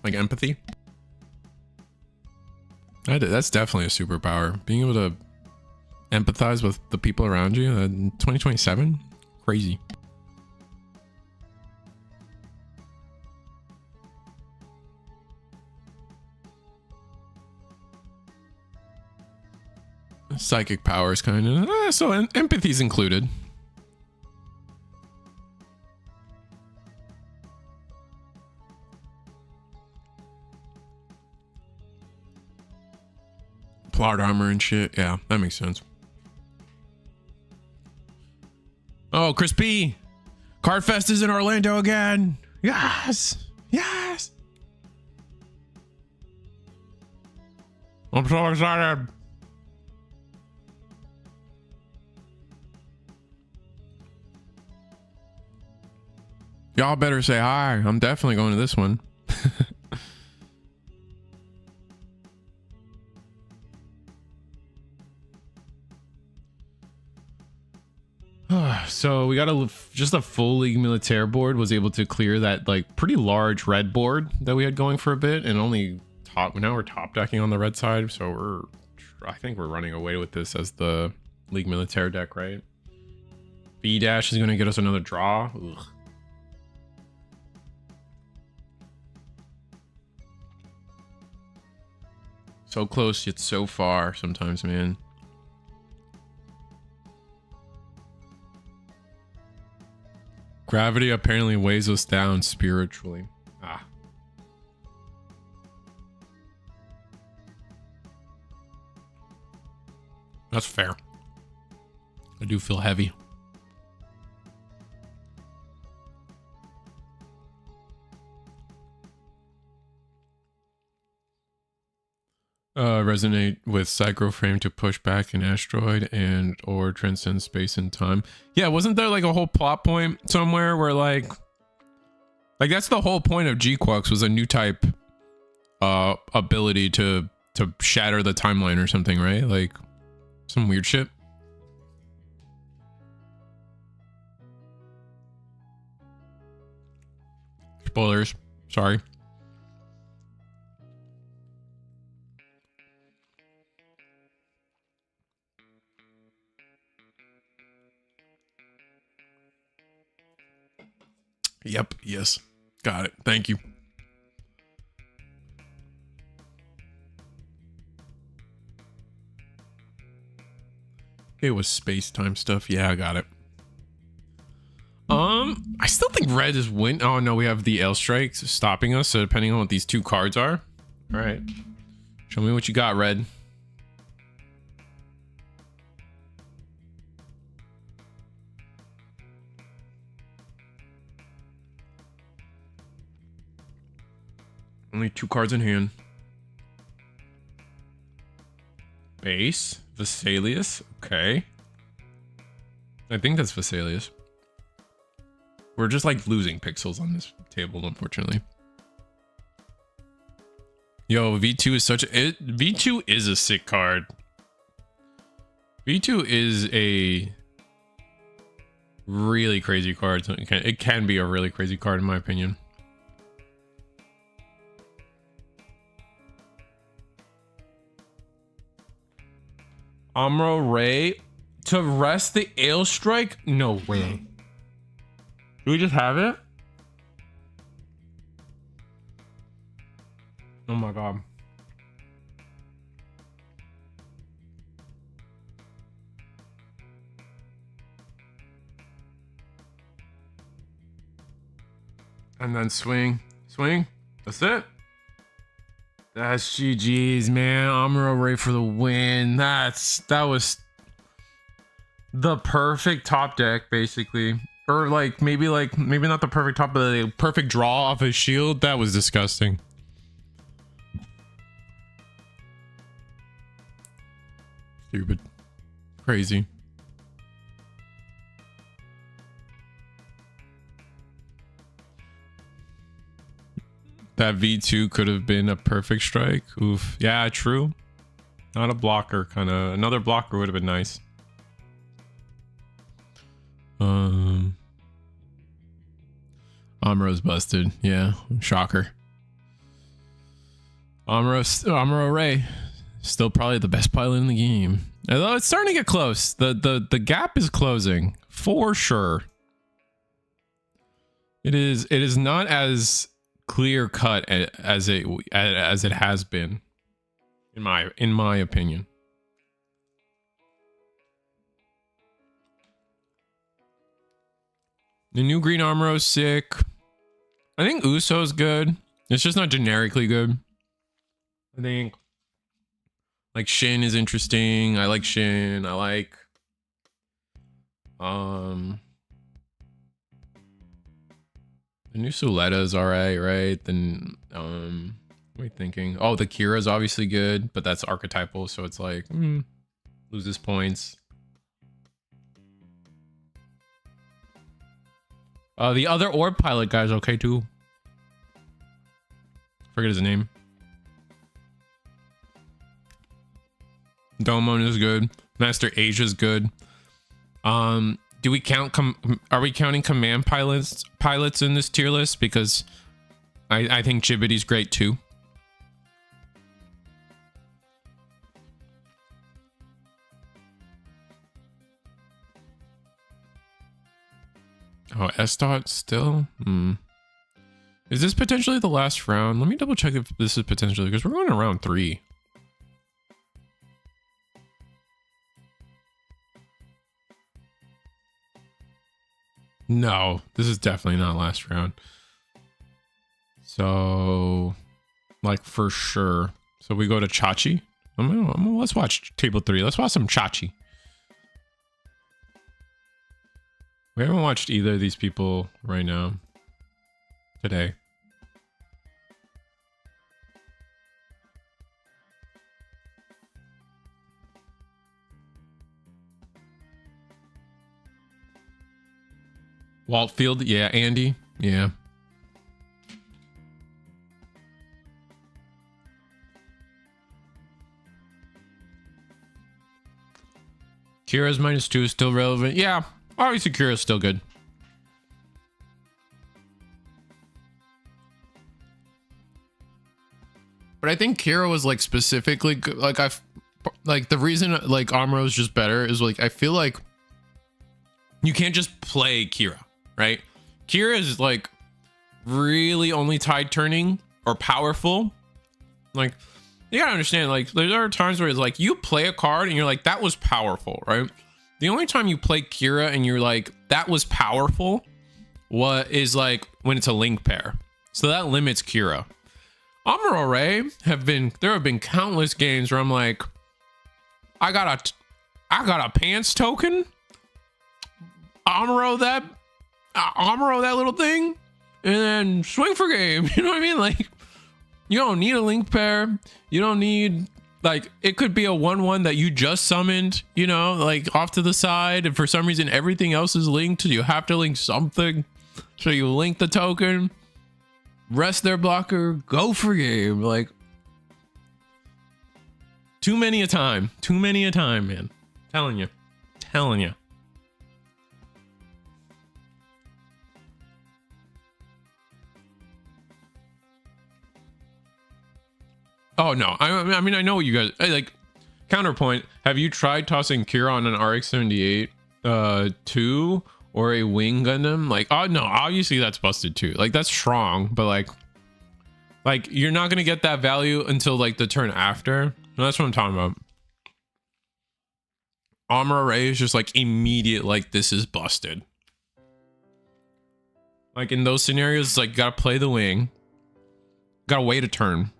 like empathy? That's definitely a superpower, being able to empathize with the people around you in 2027. Crazy. Psychic powers, kind of. So empathy's included. Plot armor and shit. Yeah, that makes sense. Oh, Chris P. Cardfest is in Orlando again. Yes. Yes. I'm so excited. Y'all better say hi. I'm definitely going to this one. So we got just a full League Militaire board was able to clear that like pretty large red board that we had going for a bit, and only now we're top decking on the red side, so I think we're running away with this as the League Militaire deck, right? B dash is gonna get us another draw. Ugh. So close yet so far sometimes, man. Gravity apparently weighs us down spiritually. Ah. That's fair. I do feel heavy. Resonate with Psychroframe to push back an asteroid and or transcend space and time. Yeah, wasn't there like a whole plot point somewhere where like that's the whole point of G-Quux was a new type ability to shatter the timeline or something, right? Like some weird shit. Spoilers. Sorry. Yep. Yes. Got it. Thank you. It was space-time stuff. Yeah, I got it. I still think red is win. Oh no, we have the L strikes stopping us. So depending on what these two cards are. All right. Show me what you got, red. Only two cards in hand. Base. Vesalius. Okay. I think that's Vesalius. We're just like losing pixels on this table, unfortunately. Yo, V2 is V2 is a sick card. V2 is a really crazy card. It can be a really crazy card in my opinion. Amuro Ray to rest the Ale Strike? No way. Do we just have it? Oh my god. And then swing. Swing. That's it. That's GG's, man. Amuro Ray for the win. That was the perfect top deck, basically. Or maybe not the perfect top, but the perfect draw off his shield. That was disgusting. Stupid. Crazy. That V2 could have been a perfect strike. Oof. Yeah, true. Not a blocker, kind of. Another blocker would have been nice. Amuro's busted. Yeah, shocker. Amuro Ray, still probably the best pilot in the game. Although it's starting to get close. The gap is closing for sure. It is not as clear cut as it has been, in my opinion. The new green Amuro is sick. I think Uso's good. It's just not generically good. I think like Shin is interesting. I like Shin. I like the new Suletta is alright, right? Then what am I thinking? Oh, the Kira's obviously good, but that's archetypal, so it's like loses points. The other orb pilot guy's okay too. Forget his name. Domon is good. Master Asia's good. do we count are we counting command pilots in this tier list? Because I think Chibity's great too. Oh, S dot still? Is this potentially the last round? Let me double check if this is potentially, because we're going to round 3. No, this is definitely not last round. So, like, for sure. So we go to Chachi. Let's watch table 3. Let's watch some Chachi. We haven't watched either of these people right now. Today. Waltfield, yeah. Andy, yeah. Kira's -2 is still relevant. Yeah, obviously Kira's still good. But I think Kira was like specifically like the reason like Amuro is just better is like I feel like you can't just play Kira, right? Kira is like really only tide turning or powerful. Like you gotta understand, like there are times where it's like you play a card and you're like that was powerful, right? The only time you play Kira and you're like that was powerful, what is like when it's a link pair. So that limits Kira. Amuro Ray there have been countless games where I'm like, I got a pants token. Amuro that little thing, and then swing for game. You know what I mean? Like, you don't need a link pair. You don't need like it could be a 1/1 that you just summoned. You know, like off to the side, and for some reason everything else is linked. You have to link something, so you link the token. Rest their blocker, go for game. Like too many a time, man. Telling you. Oh no, I mean I know what you guys like. Counterpoint: have you tried tossing Kira on an RX-78 2 or a Wing Gundam? Like, oh no, obviously that's busted too. Like that's strong, but like you're not gonna get that value until like the turn after. And that's what I'm talking about. Armor Ray is just like immediate, like this is busted. Like in those scenarios, it's like you gotta play the wing, gotta wait a turn.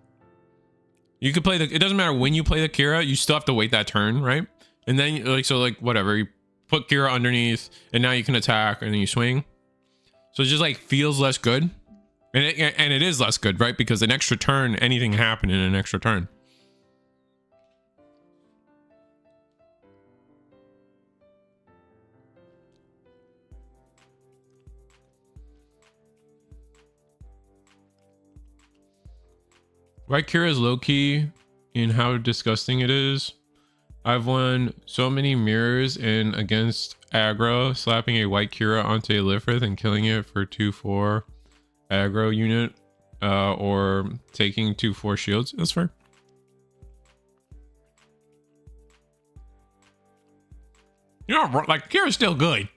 You could play it doesn't matter when you play the Kira, you still have to wait that turn, right? And then like so like whatever, you put Kira underneath and now you can attack and then you swing. So it just like feels less good. And it is less good, right? Because an extra turn, anything can happen in an extra turn. Why Kira is low-key in how disgusting it is. I've won so many mirrors and against aggro, slapping a white Kira onto a Lifrith and killing it for 2/4 aggro unit, or taking 2/4 shields. That's fair. You know, like Kira's still good,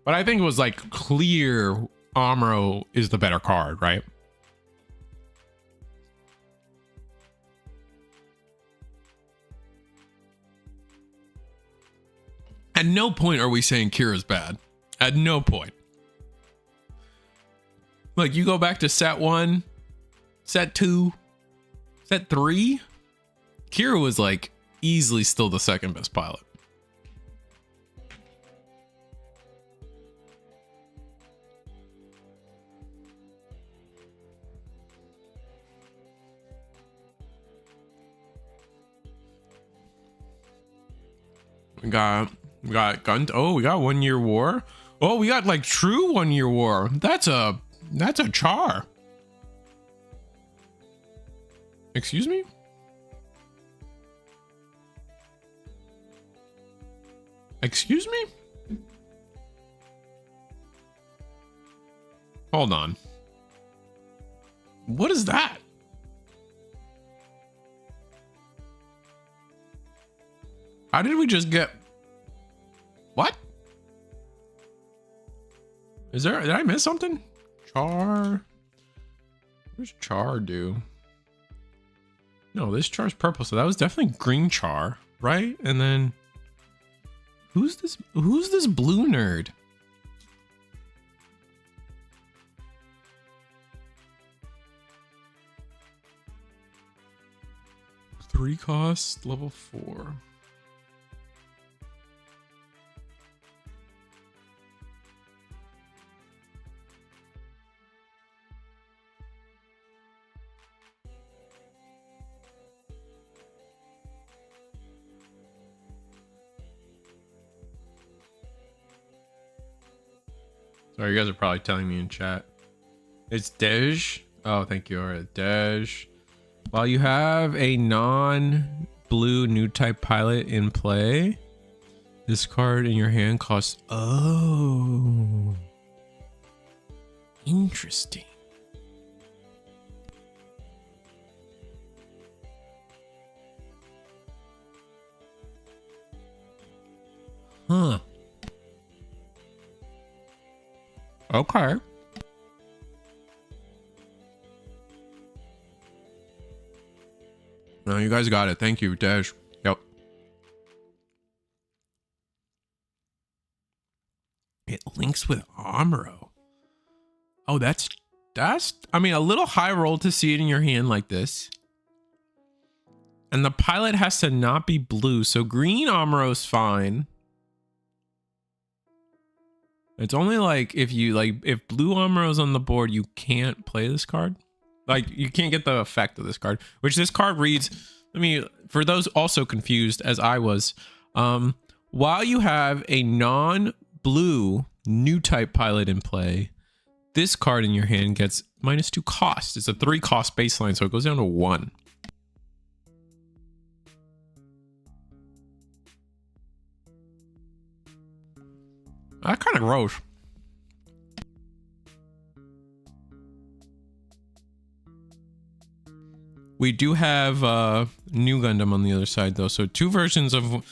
but I think it was like clear Amuro is the better card, right? At no point are we saying Kira's bad. At no point. Like you go back to set 1, set 2, set 3. Kira was like easily still the second best pilot. We got Gundam. Oh, we got 1 Year War. Oh, we got like true 1 Year War. That's a char. Excuse me? Excuse me? Hold on. What is that? How did we just get... What? Is there... Did I miss something? Char... Where's char do? No, this char's purple, so that was definitely green char, right? And then... Who's this blue nerd? Three cost, level 4. Sorry, you guys are probably telling me in chat. It's Dej. Oh, thank you. All right, Dej. While you have a non-blue new type pilot in play, this card in your hand costs... Oh. Interesting. Huh. Okay. No, you guys got it. Thank you, Dash. Yep. It links with Amuro. Oh, that's I mean, a little high roll to see it in your hand like this. And the pilot has to not be blue, so green Amuro's fine. It's only like if blue Amuro's on the board, you can't play this card. Like, you can't get the effect of this card, which this card reads. For those also confused as I was, while you have a non-blue new type pilot in play, this card in your hand gets -2 cost. It's a 3 cost baseline, so it goes down to 1. That kind of gross. We do have new Gundam on the other side, though. So 2 versions of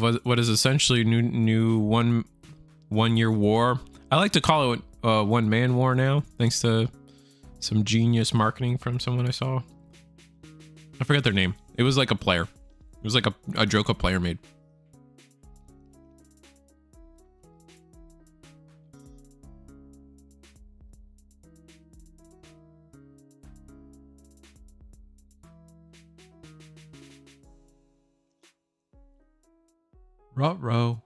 what is essentially new one year war. I like to call it one man war now, thanks to some genius marketing from someone I saw. I forget their name. It was like a player. It was like a joke a player made. Ruh-roh.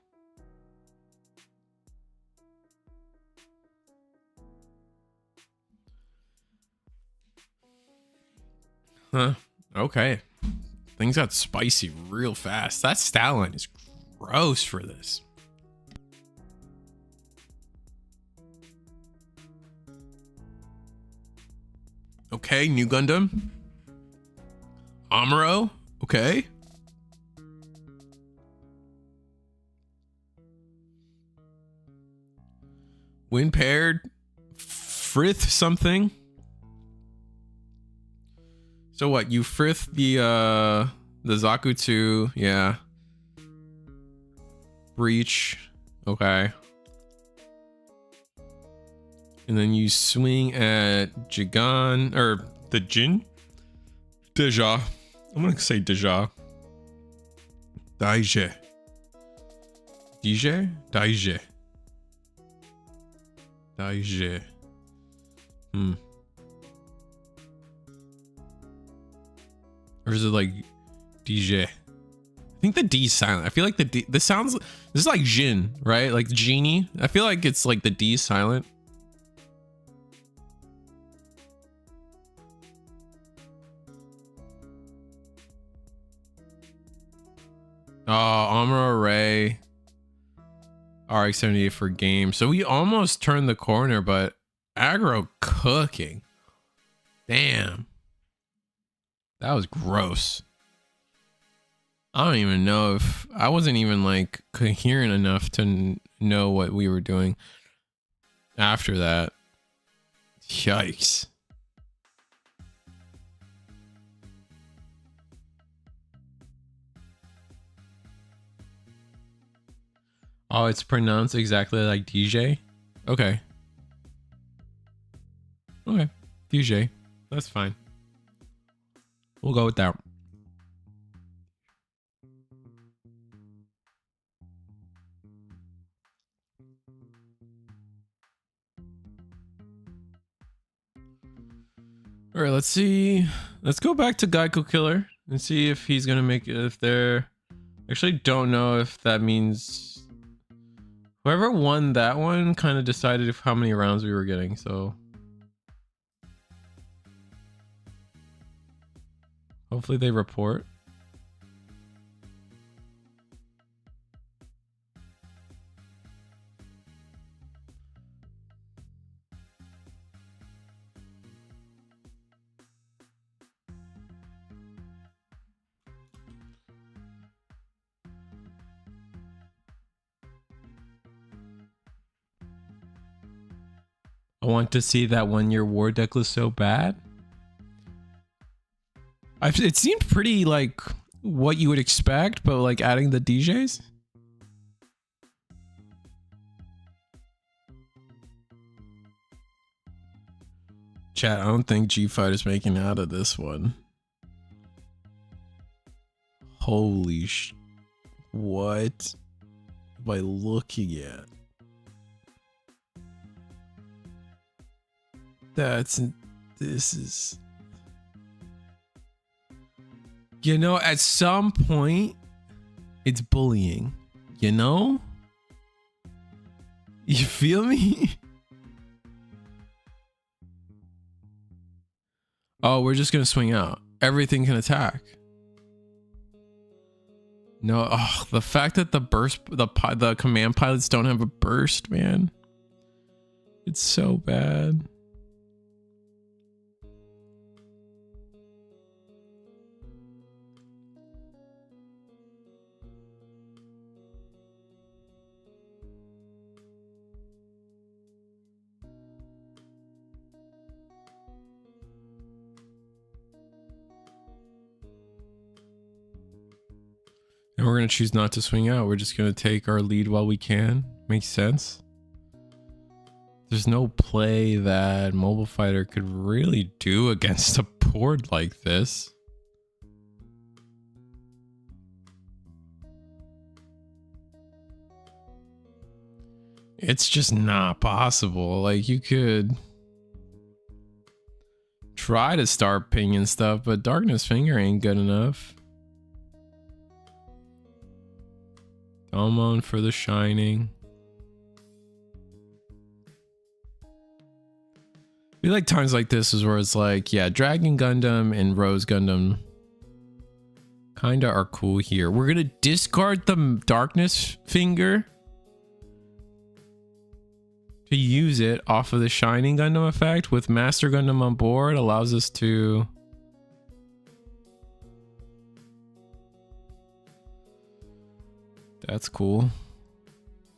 Huh. Okay. Things got spicy real fast. That stat line is gross for this. Okay, new Gundam. Amuro. Okay. Wind paired. Frith something. So what? You frith the Zakutsu, yeah. Breach. Okay. And then you swing at Jigan, or the Jin? Deja. I'm gonna say Deja. Daije. Daije? Daije. Daije. Or is it like DJ? I think the D is silent. I feel like the D, this is like Jin, right? Like genie. I feel like it's like the D is silent. Oh, Amuro Ray. RX-78 for game. So we almost turned the corner, but aggro cooking. Damn. That was gross. I don't even know if I wasn't even like coherent enough to know what we were doing after that. Yikes. Oh, it's pronounced exactly like DJ? Okay. Okay. DJ. That's fine. We'll go with that. All right, let's see. Let's go back to Geico Killer and see if he's gonna make it. If they're actually don't know if that means whoever won that one kind of decided if how many rounds we were getting. So hopefully they report. I want to see that 1 year war deck list so bad. It seemed pretty like what you would expect, but like adding the DJs. Chat, I don't think G5 is making out of this one. Holy sh... What am I looking at? This is... You know, at some point, it's bullying. You know? You feel me? Oh, we're just gonna swing out. Everything can attack. No, oh, the fact that the burst, the command pilots don't have a burst, man. It's so bad. And we're going to choose not to swing out. We're just going to take our lead while we can. Makes sense. There's no play that Mobile Fighter could really do against a board like this. It's just not possible. Like, you could try to start pinging stuff, but Darkness Finger ain't good enough. Almond for the Shining. We like times like this is where it's like, yeah, Dragon Gundam and Rose Gundam kinda are cool here. We're gonna discard the Darkness Finger to use it off of the Shining Gundam effect with Master Gundam on board. Allows us to that's cool.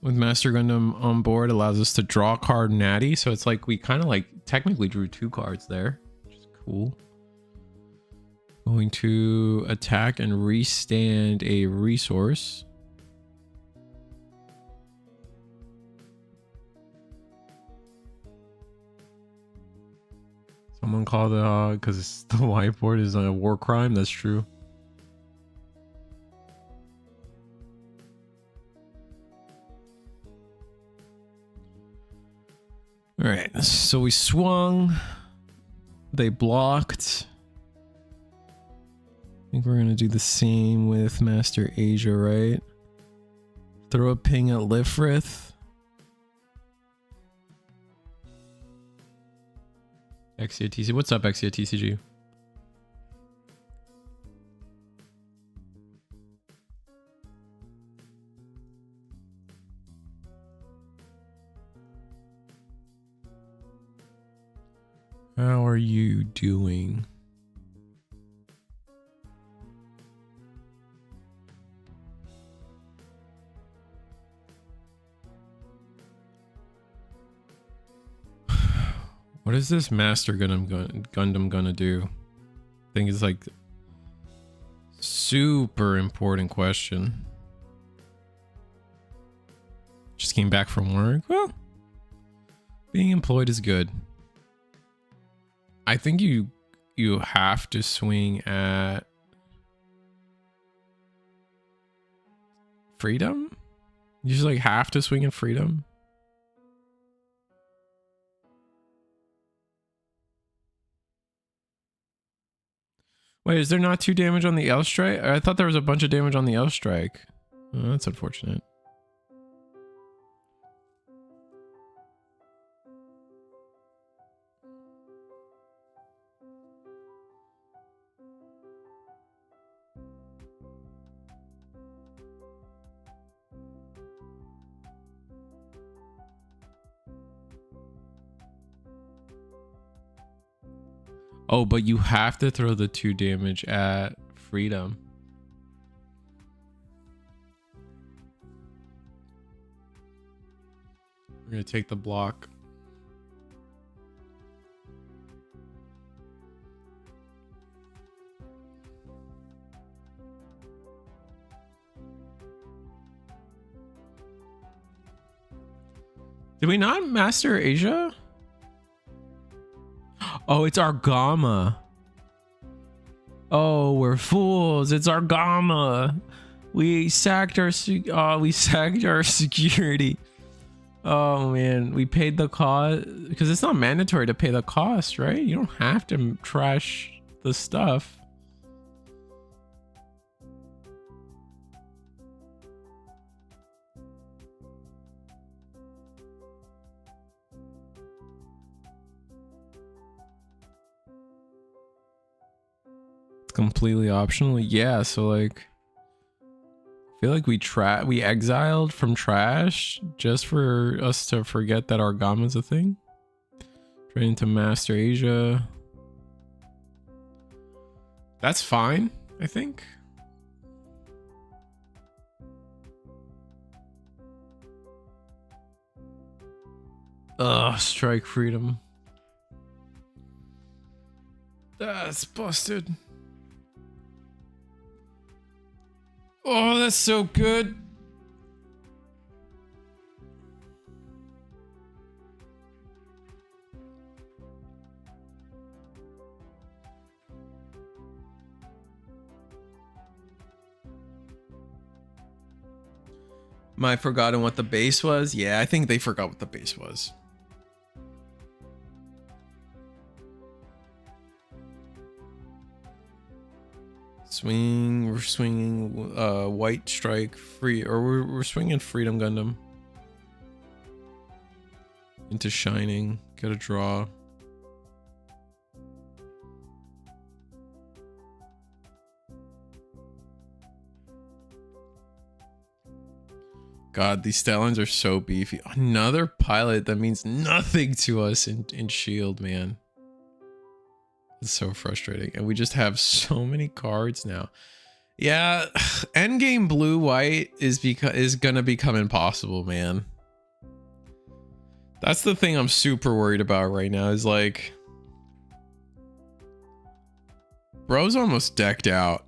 With Master Gundam on board, allows us to draw a card natty. So it's like we kind of like technically drew 2 cards there, which is cool. Going to attack and restand a resource. Someone called it because the whiteboard is a war crime. That's true. All right, so we swung. They blocked. I think we're gonna do the same with Master Asia, right? Throw a ping at Lifrith. Exia TCG. What's up, Exia TCG? How are you doing? What is this Master Gundam gonna do? I think it's like super important question. Just came back from work. Well, being employed is good. I think you have to swing at freedom. You just like have to swing at freedom. Wait, is there not 2 damage on the L strike? I thought there was a bunch of damage on the L strike. Oh, that's unfortunate. Oh, but you have to throw the 2 damage at freedom. We're gonna take the block. Did we not master Asia? Oh, it's Argama. Oh, we're fools. It's Argama. We sacked our security. Oh man, we paid the cost because it's not mandatory to pay the cost, right? You don't have to trash the stuff. Completely optional. Yeah, so like I feel like we exiled from trash just for us to forget that Argama's a thing. Trying to master Asia. That's fine, I think. Ugh, strike freedom. That's busted. Oh, that's so good. Am I forgotten what the base was? Yeah, I think they forgot what the base was. Swing, we're swinging white strike free, or we're swinging freedom Gundam into shining. Get a draw. God, these stallions are so beefy. Another pilot that means nothing to us in Shield, man. It's so frustrating. And we just have so many cards now. Yeah, endgame blue-white is gonna become impossible, man. That's the thing I'm super worried about right now is like... Bro's almost decked out.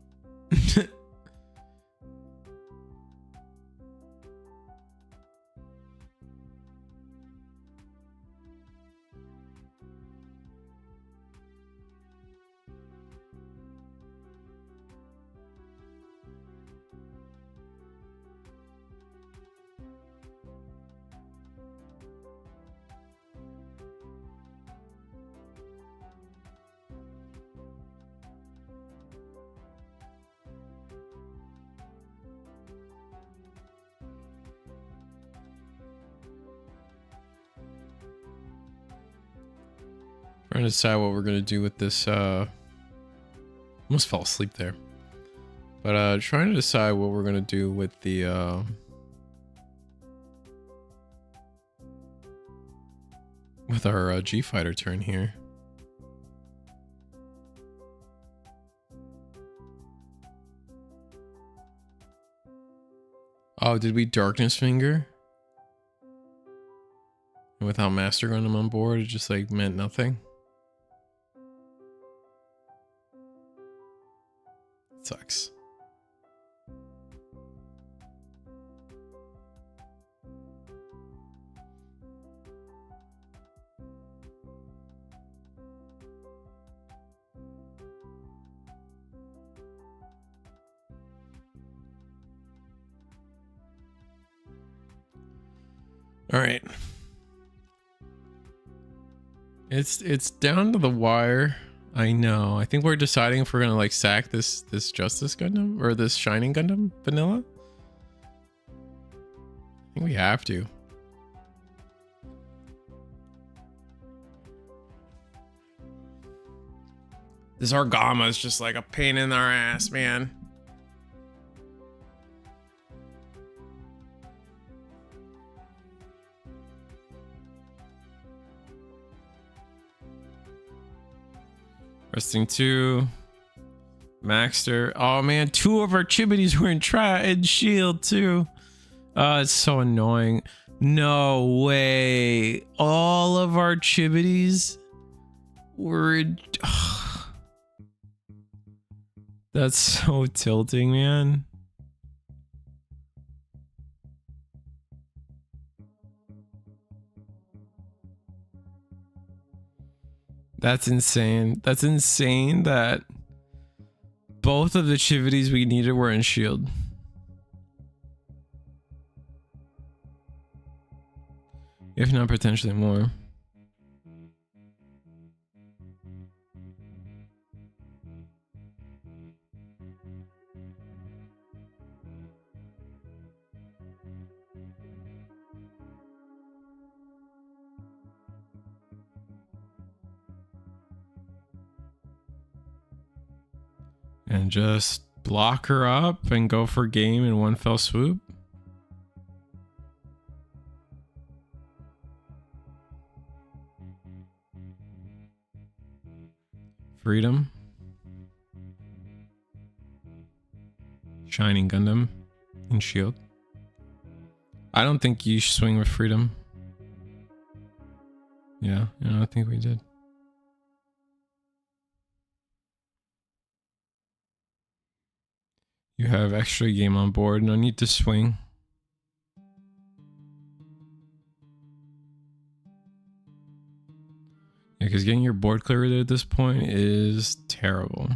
Trying to decide what we're gonna do with this. Almost fell asleep there, but trying to decide what we're gonna do with the with our G fighter turn here. Oh, did we darkness finger? Without Master Gundam on board, it just like meant nothing. It sucks. All right. It's down to the wire. I know. I think we're deciding if we're gonna like sack this Justice Gundam or this Shining Gundam vanilla. I think we have to. This Argama is just like a pain in our ass, man. Resting 2. Maxter. Oh man, 2 of our Chibities were in shield too. It's so annoying. No way. All of our Chibities were in... That's so tilting, man. That's insane. That's insane that both of the Chivities we needed were in shield. If not potentially more. And just block her up and go for game in one fell swoop. Freedom. Shining Gundam and shield. I don't think you should swing with freedom. Yeah, I think we did. You have extra game on board, no need to swing. Yeah, because getting your board cleared at this point is terrible.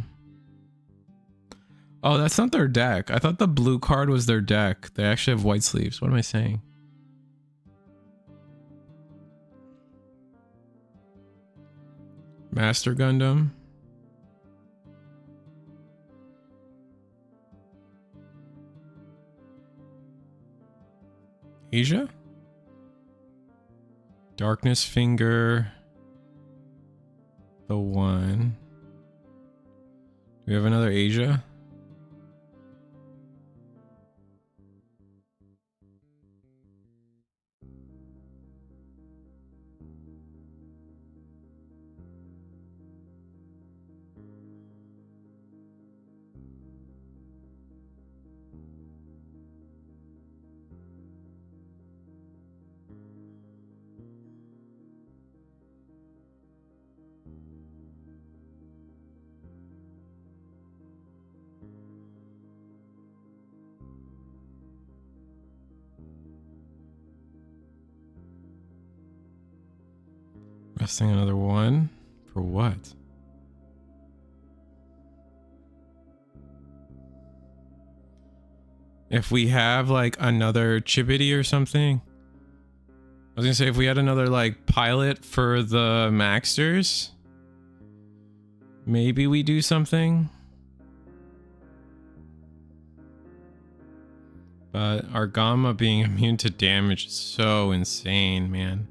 Oh, that's not their deck. I thought the blue card was their deck. They actually have white sleeves. What am I saying? Master Gundam. Asia? Darkness Finger. The one. Do we have another Asia? Resting another one? For what? If we have like another Chibity or something. I was gonna say if we had another like pilot for the Maxters. Maybe we do something. But Argama being immune to damage is so insane, man.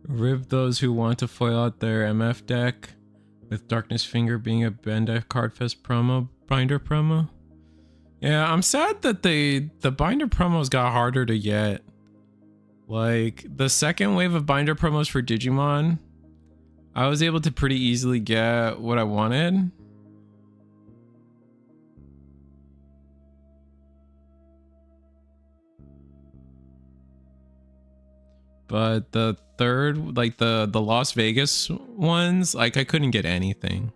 Rib those who want to foil out their MF deck, with Darkness Finger being a Benda Cardfest promo, binder promo. Yeah, I'm sad that the binder promos got harder to get. Like, the second wave of binder promos for Digimon, I was able to pretty easily get what I wanted. But the third, like the Las Vegas ones, like I couldn't get anything.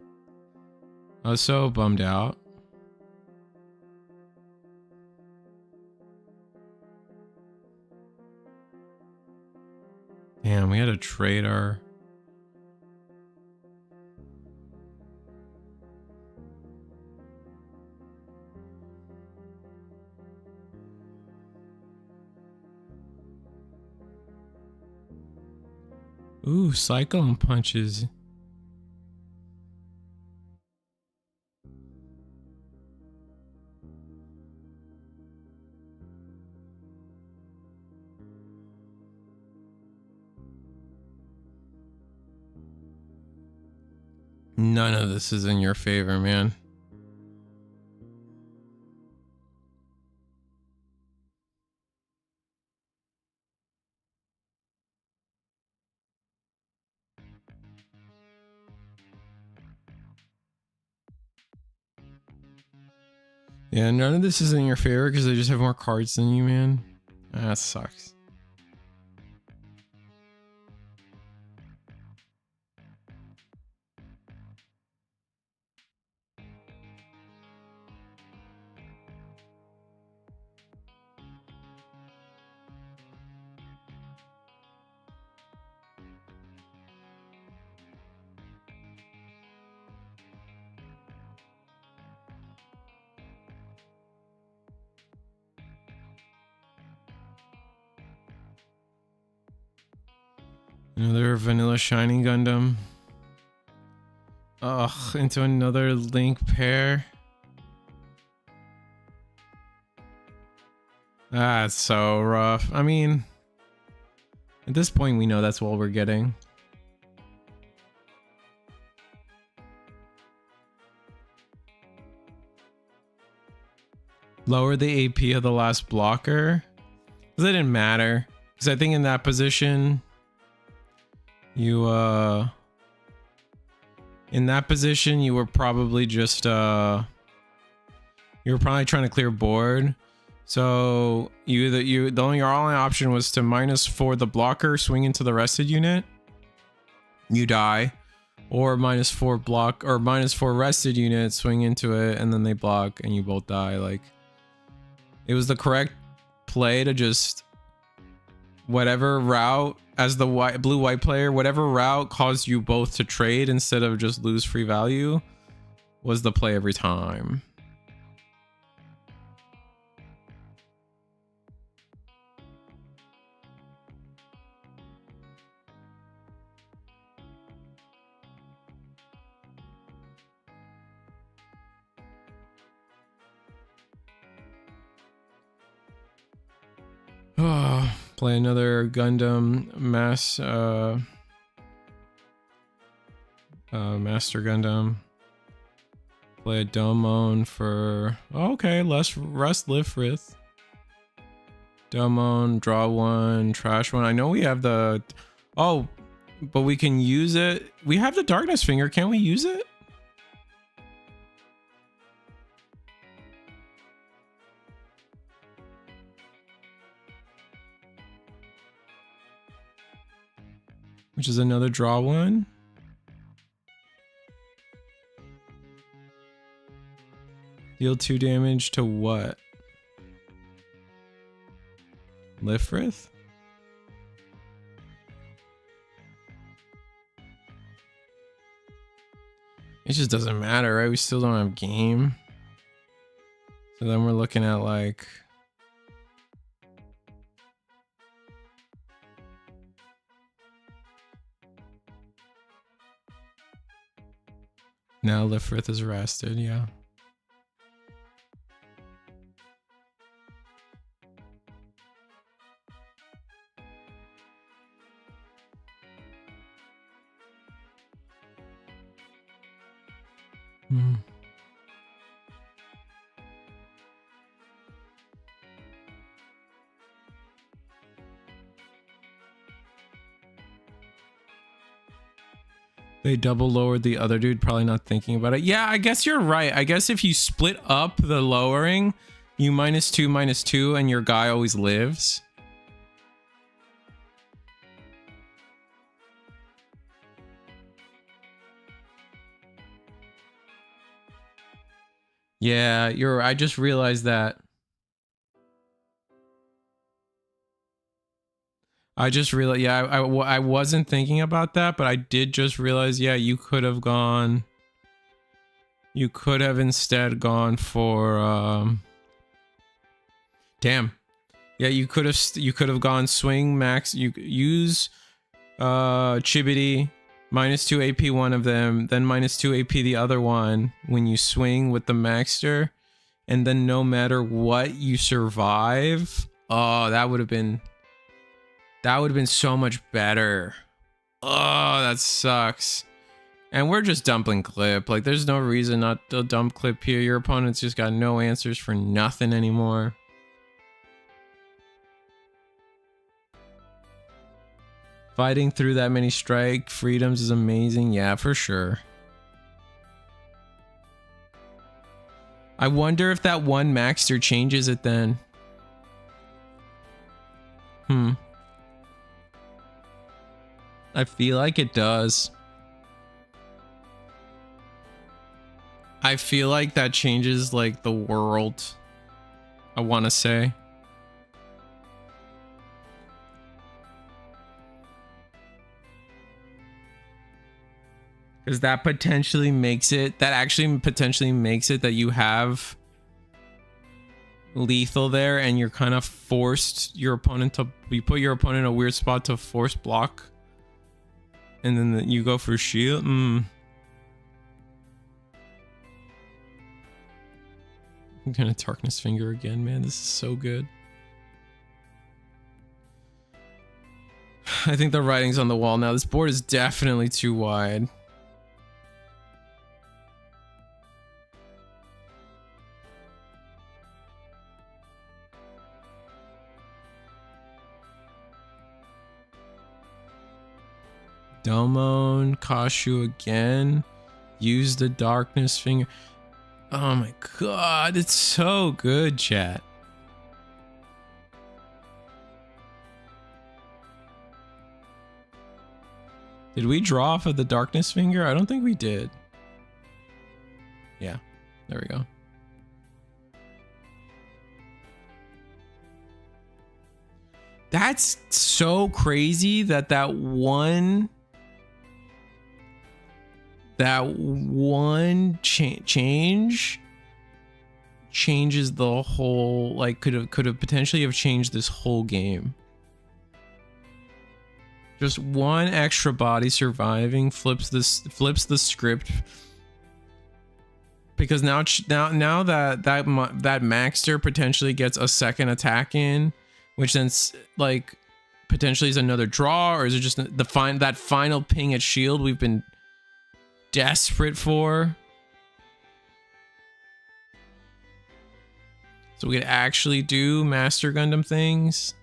I was so bummed out. Damn, we had to trade our... Ooh, Cyclone Punches. None of this is in your favor, man. Yeah, none of this is in your favor because they just have more cards than you, man. That sucks. Another vanilla shiny Gundam. Ugh, into another link pair. That's so rough. I mean, at this point, we know that's all we're getting. Lower the AP of the last blocker. Because it didn't matter. Because I think in that position, you in that position you were probably just you were probably trying to clear board. So your only option was to -4 the blocker, swing into the rested unit, you die, or -4 block or -4 rested unit, swing into it, and then they block and you both die. Like, it was the correct play to just whatever route, as the blue white player, whatever route caused you both to trade instead of just lose free value was the play every time. Play another Gundam Master Gundam. Play a Domon for okay, less rest Lifrith. Domon, draw one, trash one. I know we have the but we can use it. We have the Darkness Finger. Can't we use it? Which is another draw one. Deal 2 damage to what? Lifrith? It just doesn't matter, right? We still don't have game. So then we're looking at like... Now Lifrith is rested, yeah. Hmm. They double lowered the other dude, probably not thinking about it. Yeah, I guess you're right. I guess if you split up the lowering, you -2, and your guy always lives. Yeah, I just realized that. I just realized, yeah, I wasn't thinking about that, but I did just realize, yeah, you could have instead gone for, damn. Yeah, you could have gone swing max, you use, Chibity, -2 AP one of them, then -2 AP the other one when you swing with the Maxter, and then no matter what you survive. Oh, that would have been so much better. Oh, that sucks. And we're just dumping clip. Like, there's no reason not to dump clip here. Your opponent's just got no answers for nothing anymore. Fighting through that many strike freedoms is amazing. Yeah, for sure. I wonder if that one Maxter changes it then. I feel like it does. I feel like that changes like the world, I want to say. Because that actually potentially makes it that you have lethal there, and you're kind of forced you put your opponent in a weird spot to force block, and then you go for shield. I'm gonna Darkness Finger again, man. This is so good. I think the writing's on the wall now. This board is definitely too wide. Domon, Kashu again. Use the Darkness Finger. Oh my god, it's so good, chat. Did we draw off of the Darkness Finger? I don't think we did. Yeah, there we go. That's so crazy that that one change changes the whole, like, could have potentially have changed this whole game. Just one extra body surviving flips the script, because now that Maxter potentially gets a second attack in, which then like potentially is another draw, or is it just that final ping at shield we've been desperate for? So we could actually do Master Gundam things.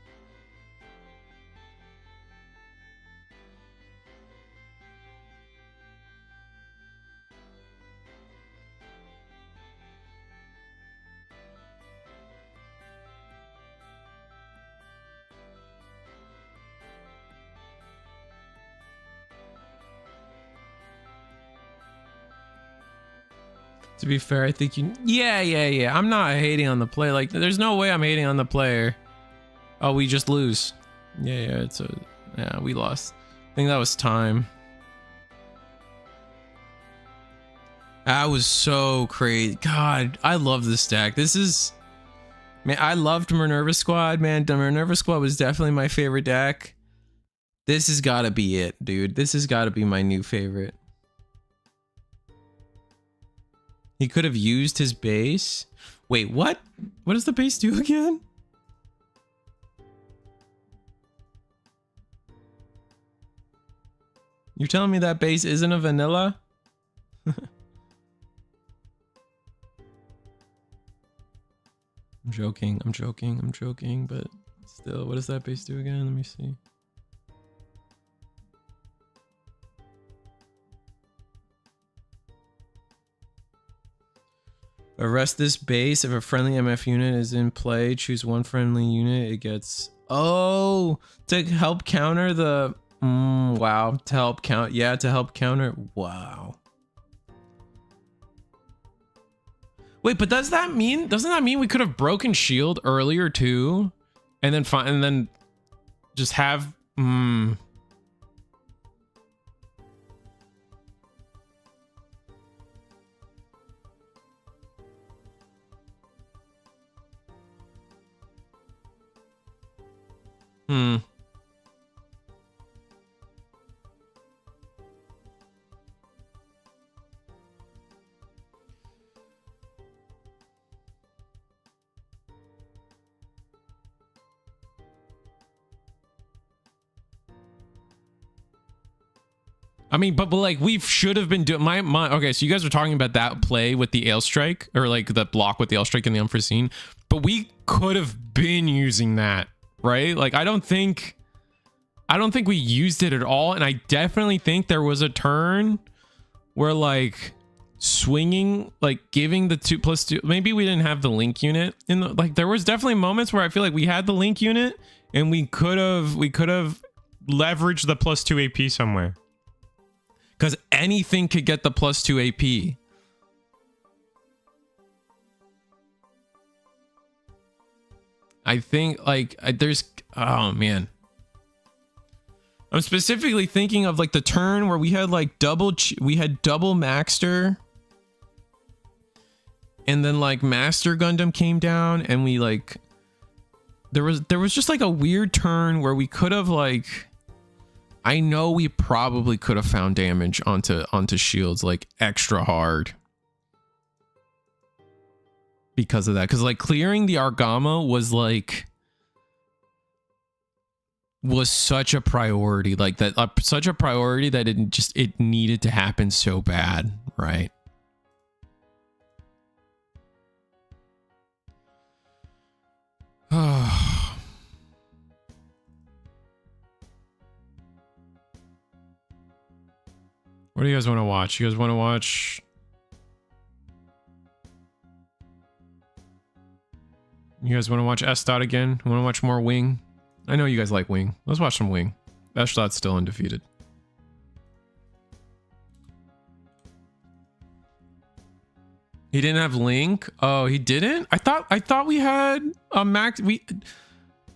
To be fair, I think you... Yeah. I'm not hating on the play. Like, there's no way I'm hating on the player. Oh, we just lose. Yeah, we lost. I think that was time. That was so crazy. God, I love this deck. This is... Man, I loved Minerva Squad, man. The Minerva Squad was definitely my favorite deck. This has got to be it, dude. This has got to be my new favorite. He could have used his base. Wait, what? What does the base do again? You're telling me that base isn't a vanilla? I'm joking, but still, what does that base do again? Let me see. Arrest this base. If a friendly MF unit is in play, choose one friendly unit. It gets... Oh, to help counter the... wow. To help count... Yeah, to help counter... Wow. Wait, but does that mean... Doesn't that mean we could have broken shield earlier too? And then just have... I mean, but like we should have been doing my okay, so you guys were talking about that play with the ale strike, or like the block with the ale strike and the unforeseen, but we could have been using that, right? Like I don't think we used it at all, and I definitely think there was a turn where like swinging, like giving the 2+2, maybe we didn't have the link unit in the, like there was definitely moments where I feel like we had the link unit and we could have leveraged the +2 AP somewhere. Because anything could get the +2 AP. I think like there's, oh man. I'm specifically thinking of like the turn where we had like double Maxter. And then like Master Gundam came down and we like, there was just like a weird turn where we could have like, I know we probably could have found damage onto shields like extra hard because of that. Because like clearing the Argama was such a priority, like that, such a priority that it needed to happen so bad, right? What do you guys want to watch? You guys want to watch... You guys want to watch S. Dot again? Want to watch more Wing? I know you guys like Wing. Let's watch some Wing. S. Dot's still undefeated. He didn't have Link? Oh, he didn't? I thought we had a max...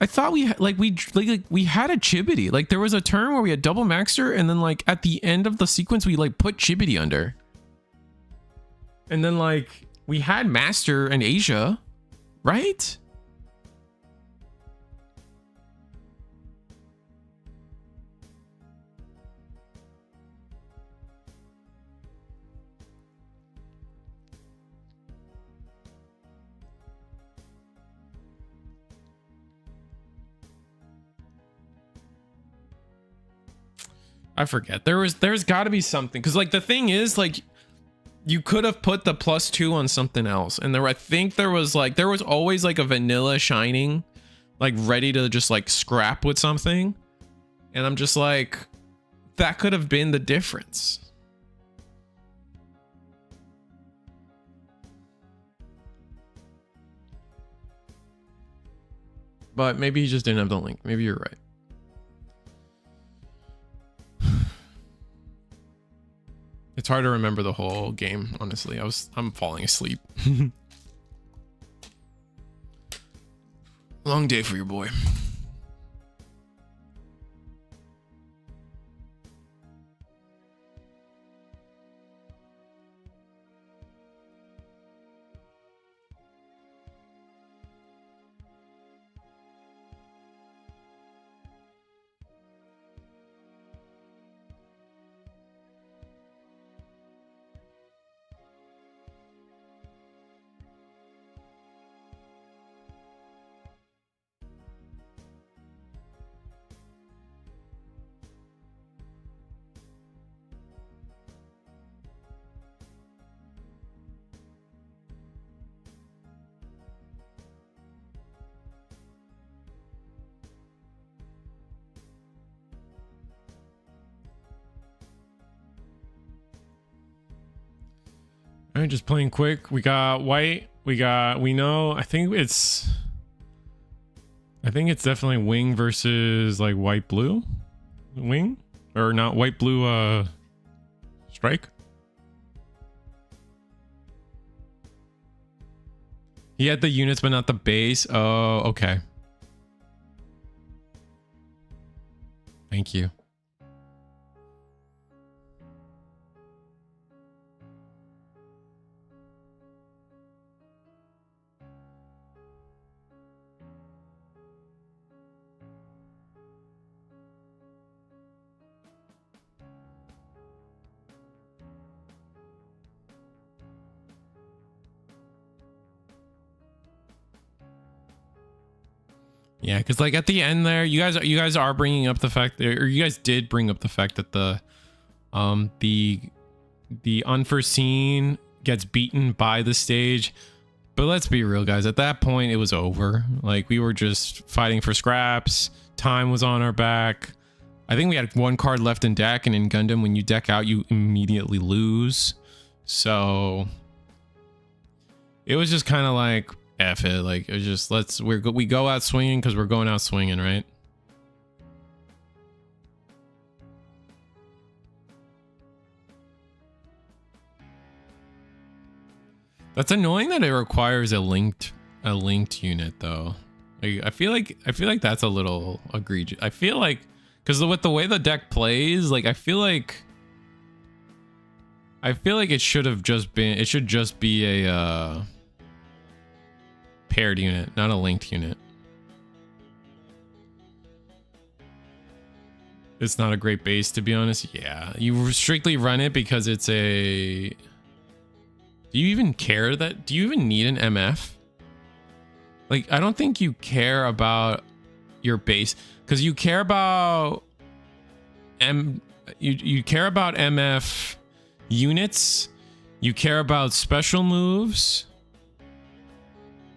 I thought we had we had a Chibity. Like there was a turn where we had double Maxter, and then like at the end of the sequence we like put Chibity under. And then like we had Master and Asia, right? I forget. There's got to be something, because like the thing is like you could have put the +2 on something else, and I think there was always like a vanilla shining like ready to just like scrap with something, and I'm just like, that could have been the difference. But maybe he just didn't have the link. Maybe you're right. It's hard to remember the whole game, honestly. I'm falling asleep. Long day for your boy. All right, just playing quick. We got white. We know. I think it's definitely wing versus like white blue. Wing or not white blue strike. He had the units but not the base. Oh, okay. Thank you. Yeah, because like at the end there, you guys are bringing up the fact that, or you guys did bring up the fact that the unforeseen gets beaten by the stage. But let's be real, guys. At that point, it was over. Like we were just fighting for scraps. Time was on our back. I think we had one card left in deck, and in Gundam, when you deck out, you immediately lose. So it was just kind of like, F it. Like it was just we go out swinging because we're going out swinging, right? That's annoying that it requires a linked unit though. Like, I feel like that's a little egregious. I feel like because with the way the deck plays, like I feel like it should just be a paired unit, not a linked unit. It's not a great base, to be honest. Yeah, you strictly run it because it's a... Do you even care that... Do you even need an MF? Like, I don't think you care about your base because you care about you care about MF units, you care about special moves.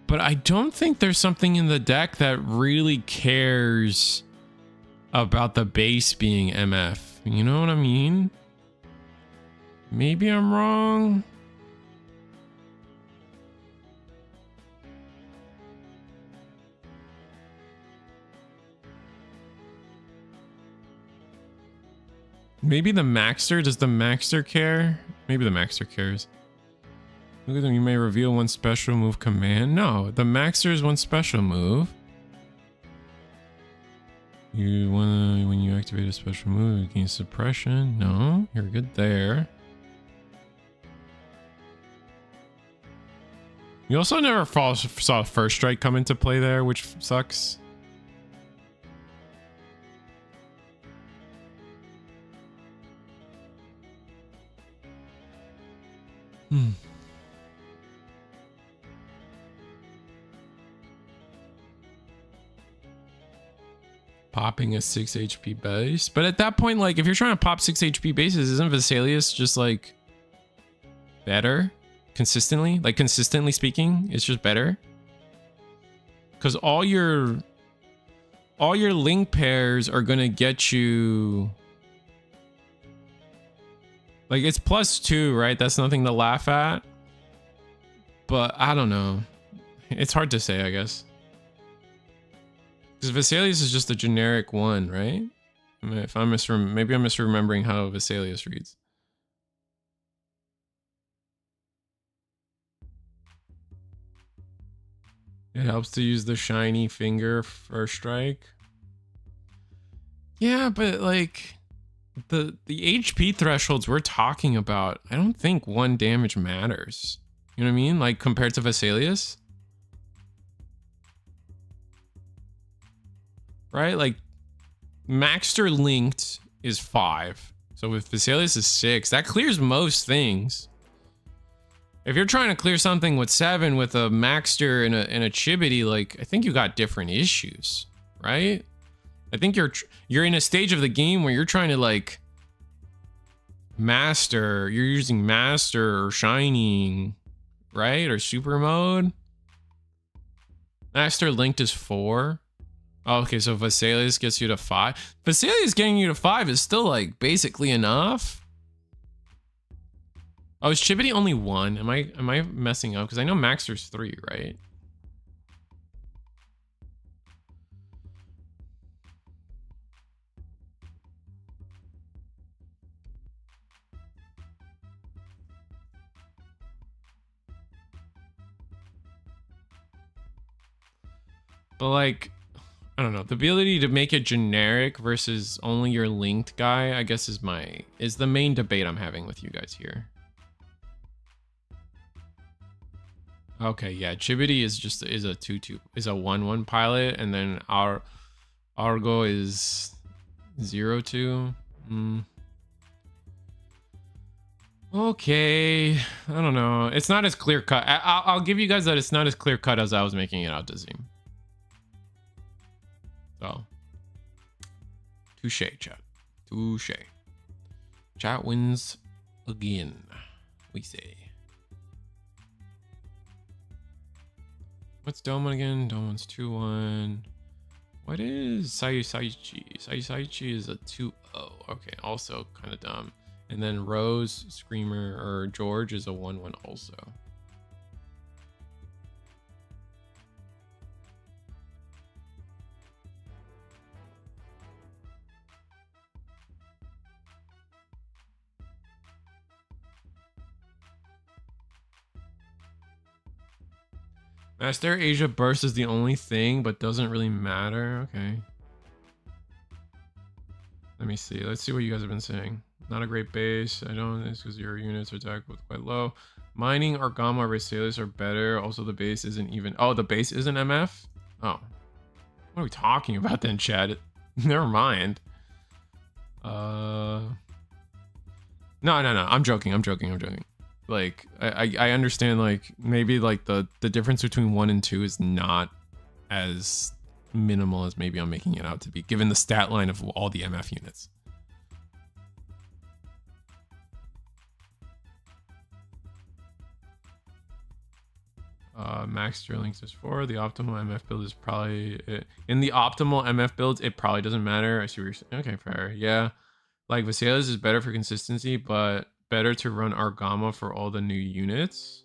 But I don't think there's something in the deck that really cares about the base being MF. You know what I mean? Maybe I'm wrong. Maybe the Maxter, does the Maxter care? Maybe the Maxter cares. Look at them, you may reveal one special move command. No, the Maxter is one special move. You wanna, when you activate a special move, you gain suppression. No, you're good there. You also never saw First Strike come into play there, which sucks. Popping a 6 HP base. But at that point, like, if you're trying to pop 6 HP bases, isn't Vesalius just, like, better? Consistently? Like, consistently speaking, it's just better? Because all your link pairs are going to get you... Like, it's +2, right? That's nothing to laugh at. But, I don't know. It's hard to say, I guess. Because Vesalius is just a generic one, right? I mean, if I'm maybe I'm misremembering how Vesalius reads. It helps to use the shiny finger first strike. Yeah, but like the HP thresholds we're talking about, I don't think 1 damage matters. You know what I mean? Like compared to Vesalius. Right? Like Maxter linked is 5. So with Vesalius is 6. That clears most things. If you're trying to clear something with 7 with a Maxter and a Chibity, like I think you got different issues, right? I think you're in a stage of the game where you're trying to like master, you're using master or shining, right? Or super mode. Master linked is 4. Oh, okay, so Vesalius gets you to 5. Vesalius getting you to 5 is still like basically enough. Oh, is Chibity only 1? Am I messing up? Because I know max there's 3, right? But like, I don't know. The ability to make it generic versus only your linked guy, I guess is the main debate I'm having with you guys here. Okay, yeah, Chibity is a 1-1 pilot, and then our Argo is 0-2. Okay, I don't know. It's not as clear cut. I'll give you guys that it's not as clear cut as I was making it out to seem. So, touche, chat. Touche. Chat wins again, we say. What's Domon again? Domon's 2-1. What is Sayusaichi? Sayusaichi is a 2-0. Okay, also kind of dumb. And then Rose, Screamer, or George is a 1-1 also. Master Asia Burst is the only thing, but doesn't really matter. Okay. Let me see. Let's see what you guys have been saying. Not a great base. I don't. It's because your units are attack with quite low. Mining, Argama, or Racelis are better. Also, the base isn't even. Oh, the base isn't MF? Oh. What are we talking about then, Chad? Never mind. No. I'm joking. Like, I understand, like, maybe, like, the difference between 1 and 2 is not as minimal as maybe I'm making it out to be, given the stat line of all the MF units. Max Sterling says 4. The optimal MF build is probably... in the optimal MF builds, it probably doesn't matter. I see what you're saying. Okay, fair. Yeah. Like, Vasilius is better for consistency, but... better to run Argama for all the new units.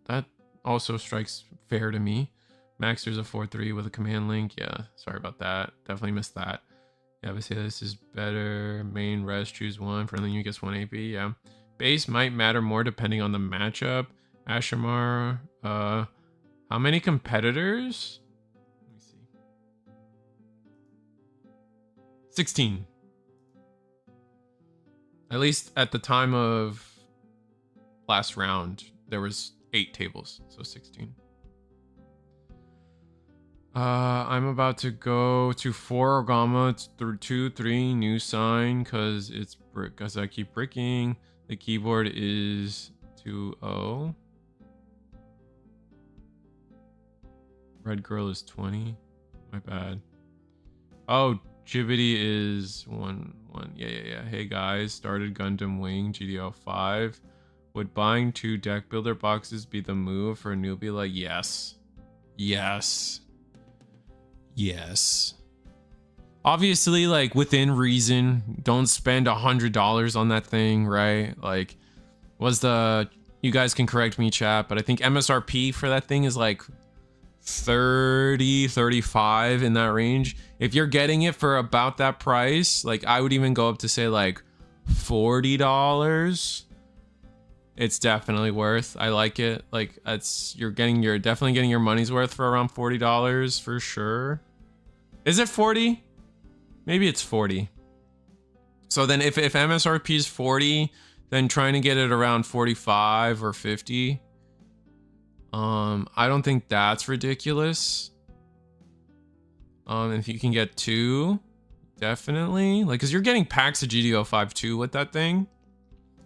That also strikes fair to me. Max, there's a 4-3 with a command link. Yeah, sorry about that. Definitely missed that. Yeah, but say this is better. Main res, choose 1. Friendly unit gets 1 AP. Yeah. Base might matter more depending on the matchup. Ashamar. How many competitors? Let me see. 16. At least at the time of last round, there was 8 tables, so 16. I'm about to go to 4 Argama through 2-3 new sign because I keep bricking. The keyboard is 2-0. Red girl is 20. My bad. Oh, Jibity is 1-1. Yeah. Hey guys, started Gundam Wing GD05. Would buying 2 deck builder boxes be the move for a newbie? Like, yes. Obviously, like, within reason, don't spend $100 on that thing, right? Like, you guys can correct me, chat, but I think MSRP for that thing is like 30, 35 in that range. If you're getting it for about that price, like, I would even go up to say like $40. It's definitely worth. I like it. Like, you're definitely getting your money's worth for around $40 for sure. Is it 40? Maybe it's 40. So then if MSRP is 40, then trying to get it around 45 or 50. I don't think that's ridiculous. If you can get 2, definitely. Like, cause you're getting packs of GD05 too with that thing.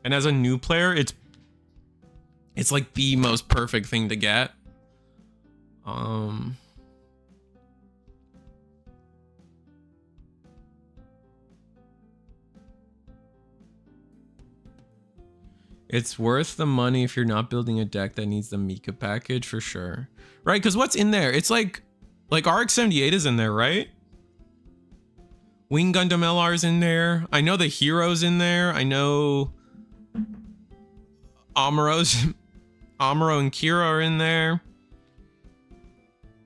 And as a new player, it's like the most perfect thing to get. It's worth the money if you're not building a deck that needs the Mika package for sure. Right? Because what's in there? It's like RX-78 is in there, right? Wing Gundam LR's in there. I know the Hero's in there. I know Amuro and Kira are in there.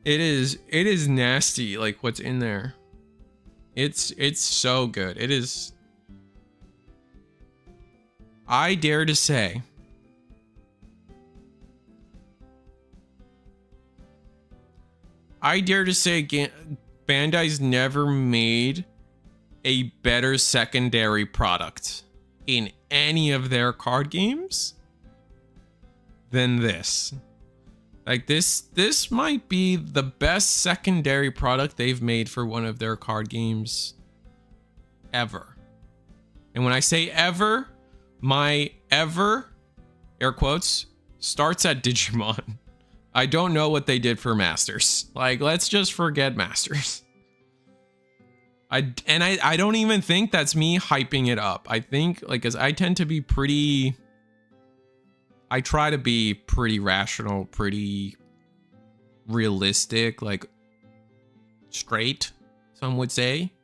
It is nasty, like what's in there. It's so good. It is. I dare to say, Bandai's never made a better secondary product in any of their card games than this. Like this might be the best secondary product they've made for one of their card games ever. And when I say ever, my ever, air quotes, starts at Digimon. I don't know what they did for Masters. Like, let's just forget Masters. I don't even think that's me hyping it up. I think, like, as I tend to be pretty, I try to be pretty rational, pretty realistic, like straight, some would say.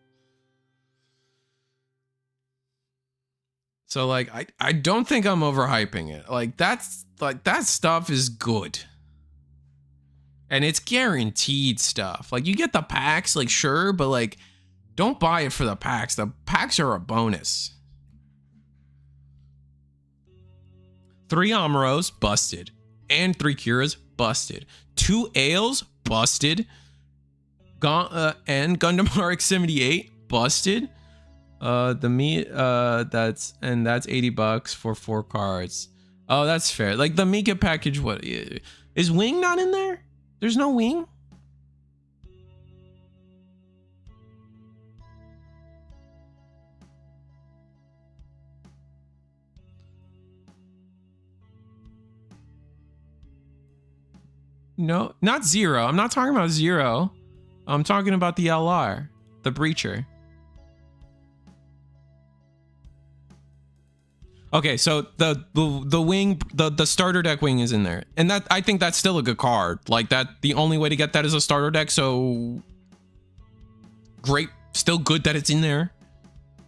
So like, I don't think I'm overhyping it. Like that's like, that stuff is good. And it's guaranteed stuff. Like you get the packs, like sure, but like, don't buy it for the packs. The packs are a bonus. 3 Amuros, busted. And 3 Kiras, busted. 2 Ales, busted. And Gundam RX-78, busted. That's $80 for 4 cards. Oh, that's fair. Like the Mika package, what is Wing not in there? There's no Wing? No, not Zero. I'm not talking about Zero. I'm talking about the LR, the Breacher. Okay, so the wing, the starter deck wing is in there, and that I think that's still a good card. Like that, the only way to get that is a starter deck. So great, still good that it's in there.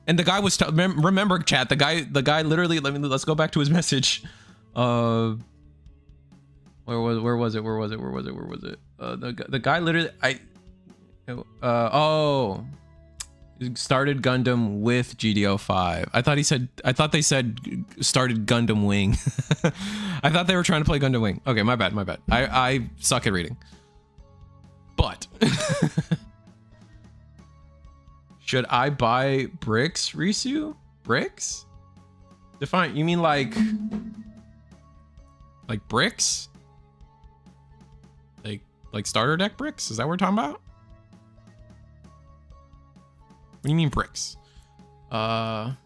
And the guy was remember chat. The guy literally. Let's go back to his message. Where was it? The guy literally started Gundam with GD05. I thought they said started Gundam Wing. I thought they were trying to play Gundam Wing. Okay, my bad. I suck at reading. But should I buy bricks, Risu? Bricks? Define. You mean like bricks? Like starter deck bricks? Is that what we're talking about? What do you mean bricks? Oh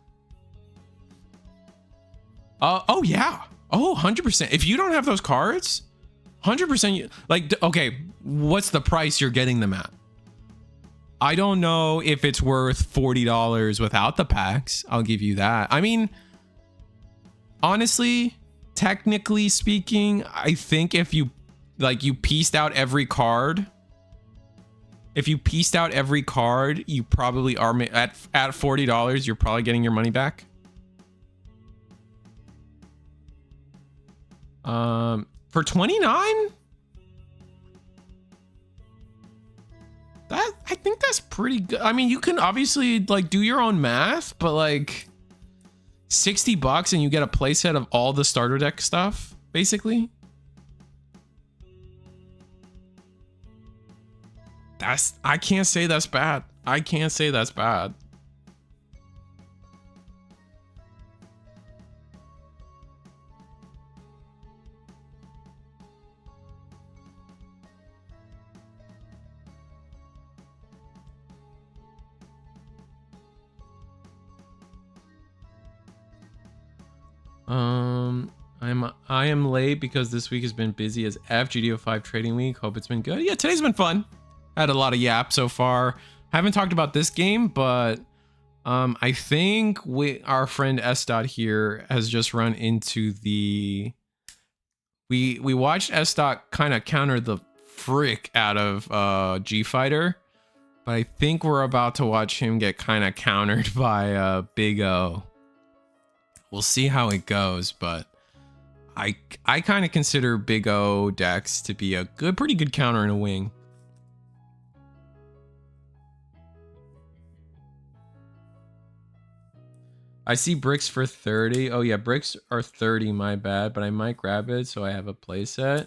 yeah. Oh, 100%. If you don't have those cards, 100%. Like, okay, what's the price you're getting them at? I don't know if it's worth $40 without the packs. I'll give you that. I mean, honestly, technically speaking, I think if you pieced out every card, you probably are at $40, you're probably getting your money back. For $29? I think that's pretty good. I mean, you can obviously like do your own math, but like $60 and you get a playset of all the starter deck stuff, basically. I can't say that's bad. I can't say that's bad. I am late because this week has been busy as GD05 trading week. Hope it's been good. Yeah, today's been fun. Had a lot of yap so far. Haven't talked about this game, but I think our friend S. here has just run into the. We watched S. kind of counter the frick out of G Fighter But I think we're about to watch him get kind of countered by Big O. We'll see how it goes, but I kind of consider Big O decks to be a pretty good counter in a wing. I see bricks for 30. Oh yeah, bricks are 30, my bad, but I might grab it so I have a playset.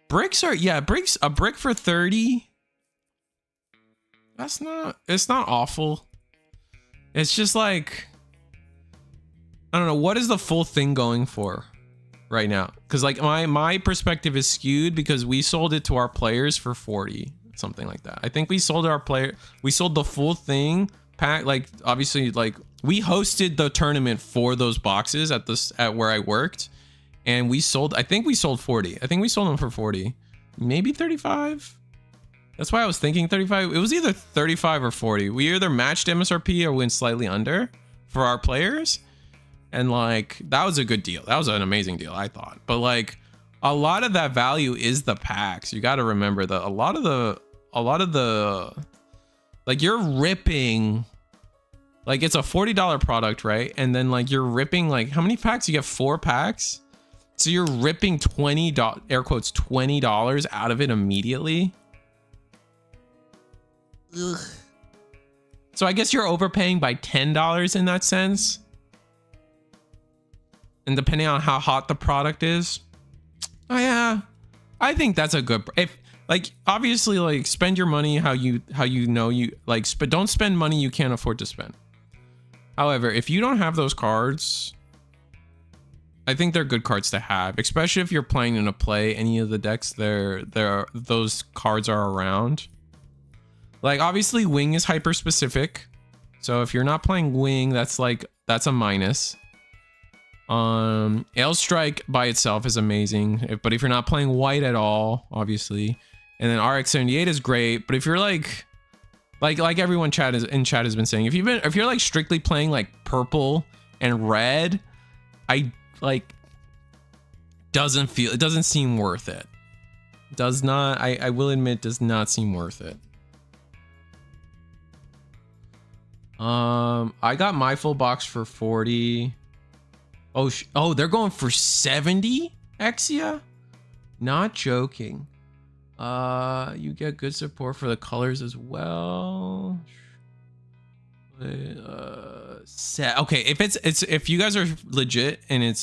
Bricks are, yeah, bricks, a brick for 30. It's not awful. It's just like, I don't know, what is the full thing going for right now? Because like my perspective is skewed because we sold it to our players for 40, something like that. I think we sold the full thing pack. Like obviously, like we hosted the tournament for those boxes at where I worked, and I think we sold 40. I think we sold them for 40, maybe 35. That's why I was thinking 35. It was either 35 or 40. We either matched MSRP or went slightly under for our players. And like, that was a good deal. That was an amazing deal, I thought. But like, a lot of that value is the packs. You got to remember that a lot of the, like you're ripping, like it's a $40 product, right? And then like you're ripping, like how many packs? You get 4 packs. So you're ripping air quotes, $20 out of it immediately. Ugh. So I guess you're overpaying by $10 in that sense. And depending on how hot the product is, oh yeah, I think that's a good. If like obviously like spend your money how you know you like, but don't spend money you can't afford to spend. However, if you don't have those cards, I think they're good cards to have, especially if you're playing in a play. Any of the decks those cards are around. Like obviously wing is hyper specific. So if you're not playing wing, that's a minus. Ale Strike by itself is amazing. But if you're not playing white at all, obviously. And then RX-78 is great. But if you're like everyone in chat has been saying, if you're like strictly playing like purple and red, it doesn't seem worth it. Does not, I will admit, does not seem worth it. I got my full box for 40. Oh, they're going for 70 Exia? Not joking. You get good support for the colors as well. Okay, if you guys are legit and if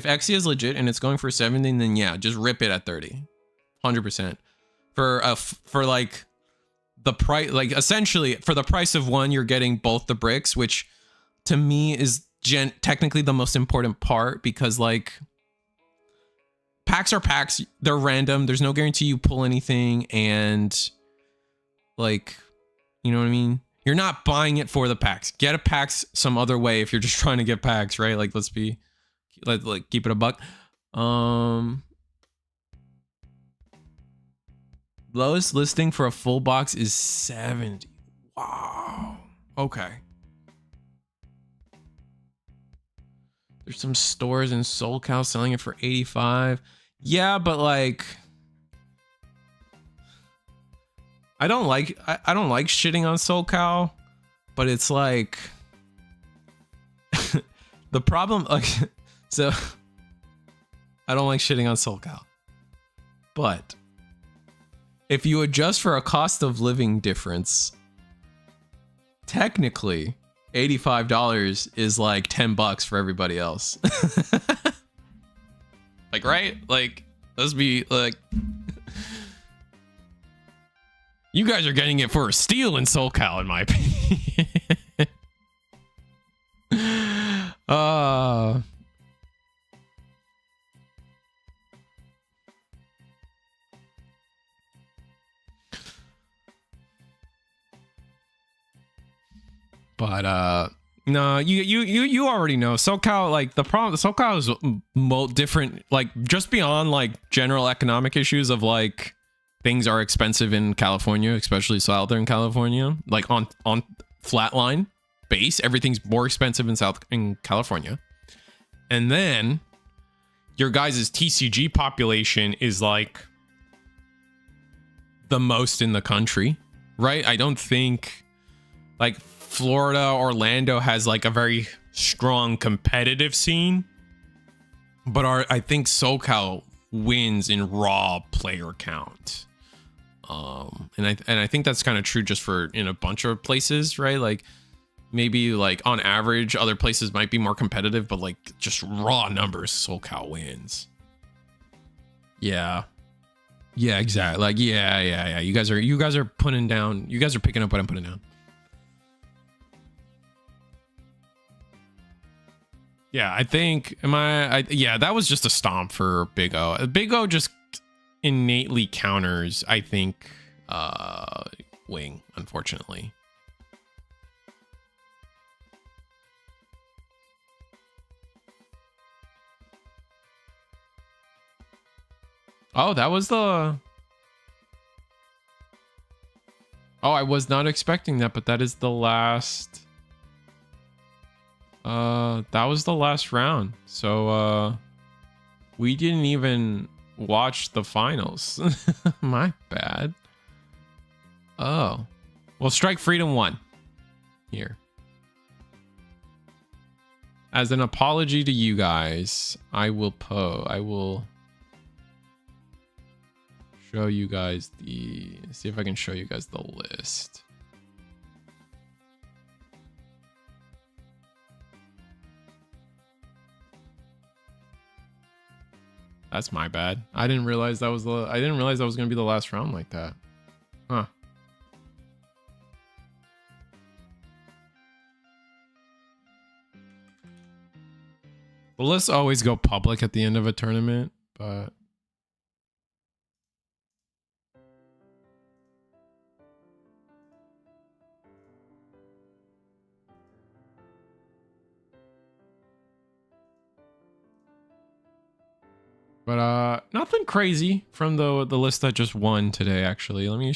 Exia is legit and it's going for 70, then yeah, just rip it at 30. 100%. For like the price, like essentially for the price of one, you're getting both the bricks, which to me is technically the most important part, because like packs are packs, they're random, there's no guarantee you pull anything, and like, you know what I mean, you're not buying it for the packs. Get a packs some other way if you're just trying to get packs, right? Like let's keep it a buck. Lowest listing for a full box is 70. Wow. Okay. There's some stores in SoulCal selling it for 85. Yeah, but like, I don't like shitting on SoulCal, but it's like the problem, like, so I don't like shitting on SoulCal, but if you adjust for a cost of living difference, technically $85 is like $10 for everybody else. Like, right? Like, let's be like, you guys are getting it for a steal in SoulCal, in my opinion. But no, you already know SoCal. Like the problem, SoCal is different. Like just beyond like general economic issues of like things are expensive in California, especially Southern California. Like on flatline base, everything's more expensive in California. And then your guys' TCG population is like the most in the country. right? I don't think like Florida, Orlando has like a very strong competitive scene, but I think SoCal wins in raw player count. And I think that's kind of true just for in a bunch of places, right? Like maybe like on average other places might be more competitive, but like just raw numbers, SoCal wins. Yeah, exactly. Like yeah. You guys are putting down, you guys are picking up what I'm putting down. Yeah, I think yeah, that was just a stomp for Big O. Big O just innately counters, I think, Wing, unfortunately. Oh, that was the... Oh, I was not expecting that, but that is the last... that was the last round. So, we didn't even watch the finals. My bad. Oh. Well, Strike Freedom won. Here. As an apology to you guys, I will show you guys see if I can show you guys the list. That's my bad. I didn't realize that was going to be the last round like that. Huh. The lists always go public at the end of a tournament, but nothing crazy from the list that just won today. Actually, let me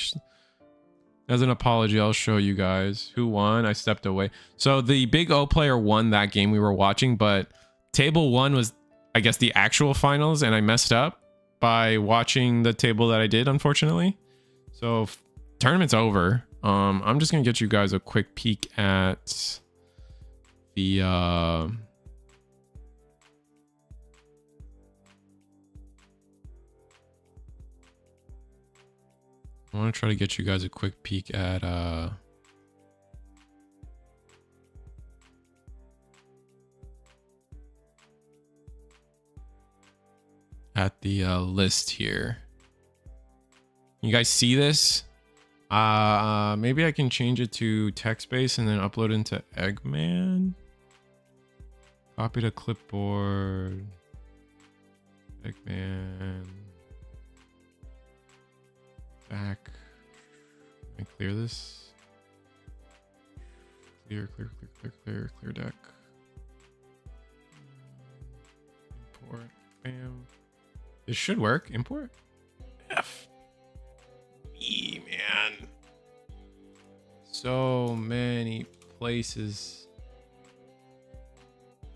as an apology, I'll show you guys who won. I stepped away. So the Big O player won that game we were watching, but table 1 was, I guess, the actual finals, and I messed up by watching the table that I did, unfortunately. So tournament's over. I'm just gonna get you guys a quick peek at the I want to try to get you guys a quick peek at the list here. You guys see this? Maybe I can change it to text-based and then upload into Eggman. Copy to clipboard. Eggman. Back. Can I clear this? Clear deck. Import. Bam. This should work. Import. F. E, man. So many places.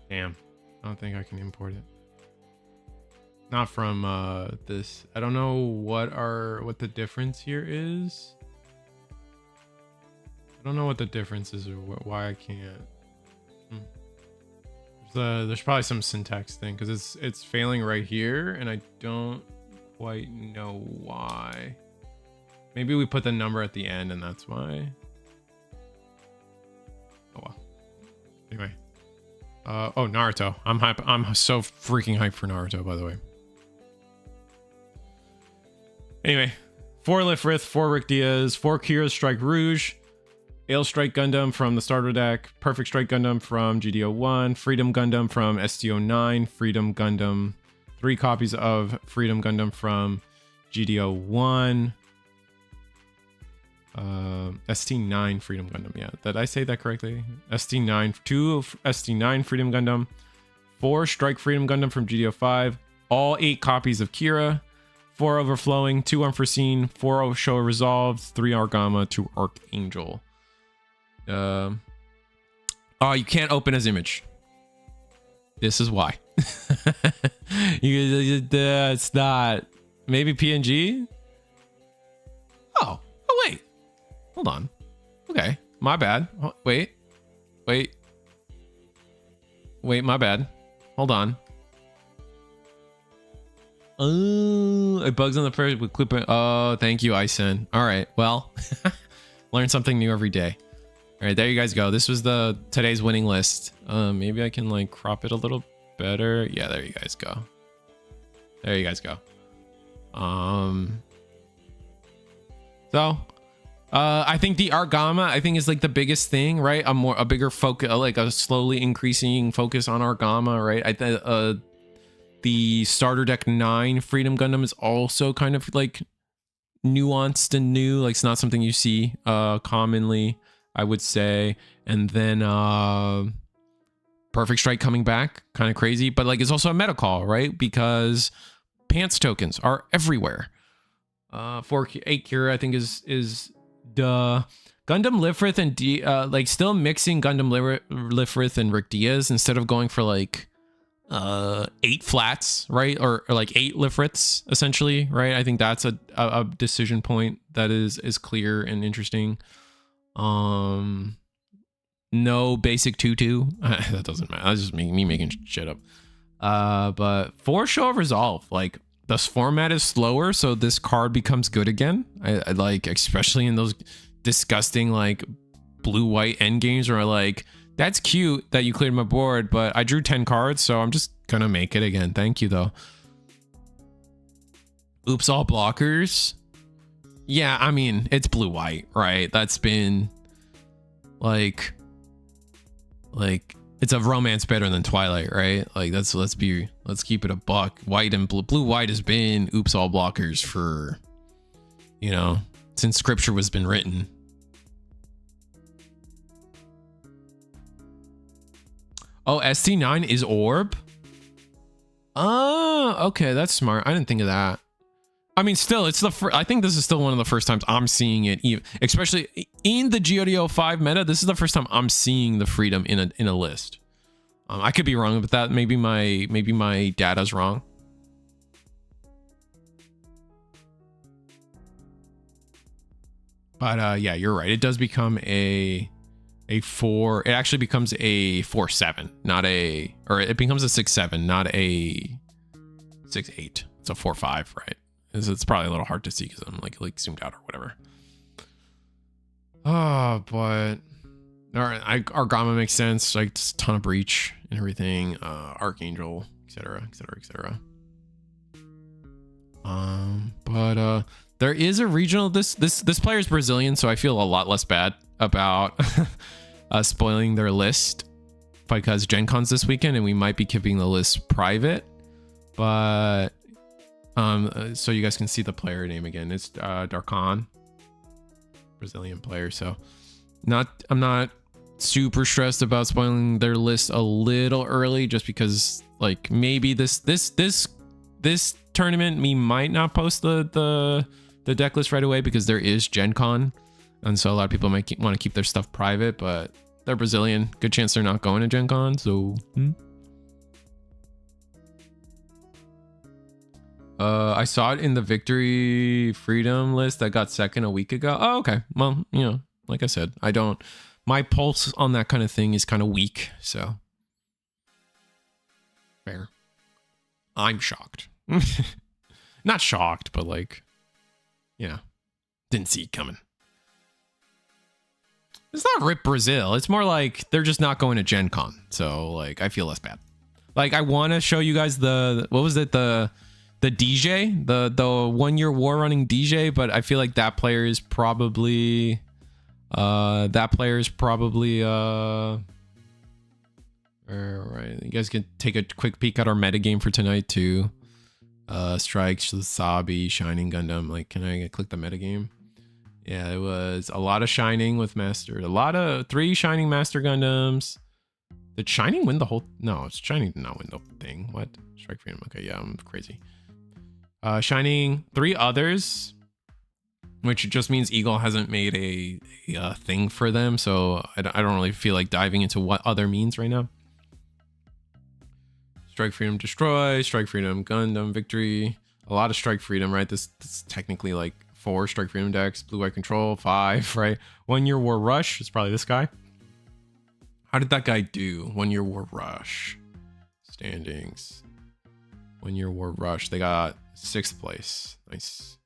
Damn. I don't think I can import it. Not from this. I don't know what the difference here is. I don't know what the difference is or why I can't. There's probably some syntax thing because it's failing right here and I don't quite know why. Maybe we put the number at the end and that's why. Oh well. Anyway. Oh, Naruto. I'm hype. I'm so freaking hyped for Naruto, by the way. Anyway, 4 Lifrith, 4 Rick Diaz, 4 Kira Strike Rouge, Ale Strike Gundam from the starter deck, Perfect Strike Gundam from GD01, Freedom Gundam from STO9, Freedom Gundam, 3 copies of Freedom Gundam from GD01, ST9 Freedom Gundam. Yeah, did I say that correctly? ST9, 2 ST9 Freedom Gundam, 4 Strike Freedom Gundam from GD05, all 8 copies of Kira, 4 Overflowing, 2 Unforeseen, 4 Showa Resolved, 3 Argama, 2 Archangel. Oh, you can't open as image. This is why. It's not. Maybe PNG? Oh, wait. Hold on. Okay, my bad. Wait, my bad. Hold on. Oh, it bugs on the first with clipping. Oh, thank you, Ison. All right, well, learn something new every day. All right, there you guys go. This was today's winning list. Maybe I can like crop it a little better. Yeah, there you guys go. There you guys go. So I think the Argama, I think, is like the biggest thing, right? A bigger focus, like a slowly increasing focus on Argama, right? The starter deck 9 Freedom Gundam is also kind of like nuanced and new. Like it's not something you see commonly, I would say. And then Perfect Strike coming back, kind of crazy, but like it's also a meta call, right? Because pants tokens are everywhere. 8 Kira, I think is the Gundam Lifrith and like still mixing Gundam Lifrith and Rick Diaz instead of going for like 8 flats, right? Or like 8 Lifriths essentially, right? I think that's a decision point that is clear and interesting. No basic 2-2. That doesn't matter. That's just me making shit up. But for Show of Resolve, like this format is slower, so this card becomes good again. I like, especially in those disgusting like blue-white end games where like, that's cute that you cleared my board, but I drew 10 cards, so I'm just gonna make it again. Thank you though. Oops, all blockers. Yeah, I mean, it's blue-white, right? That's been like it's a romance better than Twilight, right? Like let's keep it a buck. White and blue-white has been oops all blockers for, you know, since scripture was been written. Oh, ST9 is Orb? Oh, okay, that's smart. I didn't think of that. I mean, still, it's I think this is still one of the first times I'm seeing it, especially in the GD05 meta. This is the first time I'm seeing the Freedom in a list. I could be wrong with that. Maybe my data's wrong. But yeah, you're right. It does become a 4. It actually becomes a 4-7, not a, or it becomes a 6-7, not a 6-8. It's a 4-5, right? It's probably a little hard to see because I'm like zoomed out or whatever. Oh, but all right, Argama makes sense. Like just a ton of breach and everything. Archangel, etc. But there is a regional. This player is Brazilian, so I feel a lot less bad about spoiling their list because Gen Con's this weekend and we might be keeping the list private. But so you guys can see the player name again. It's Darkon, Brazilian player. So I'm not super stressed about spoiling their list a little early, just because like maybe this tournament we might not post the deck list right away because there is Gen Con, and so a lot of people might want to keep their stuff private, but they're Brazilian, good chance they're not going to Gen Con, so I saw it in the Victory Freedom list that got second a week ago. Oh, okay. Well, you know, like I said, my pulse on that kind of thing is kind of weak, so fair. I'm shocked. Not shocked, but like, you know, didn't see it coming. It's not RIP Brazil. It's more like they're just not going to Gen Con. So like, I feel less bad. Like I want to show you guys what was it? The DJ, the 1 year war running DJ, but I feel like that player is probably all right, you guys can take a quick peek at our metagame for tonight too. Strikes, Sabi, Shining Gundam. Like, can I click the metagame? Yeah, it was a lot of Shining with Master. A lot of 3 Shining Master Gundams. Did Shining win the whole? No, Shining did not win the thing. What? Strike Freedom. Okay, yeah, I'm crazy. Shining 3 others, which just means Eagle hasn't made a thing for them. So I don't really feel like diving into what other means right now. Strike Freedom Destroy, Strike Freedom Gundam Victory. A lot of Strike Freedom, right? This is technically like 4 Strike Freedom decks, Blue White Control 5, right? 1 Year War Rush is probably this guy. How did that guy do? 1 Year War Rush standings. 1 Year War Rush. They got 6th place. Nice.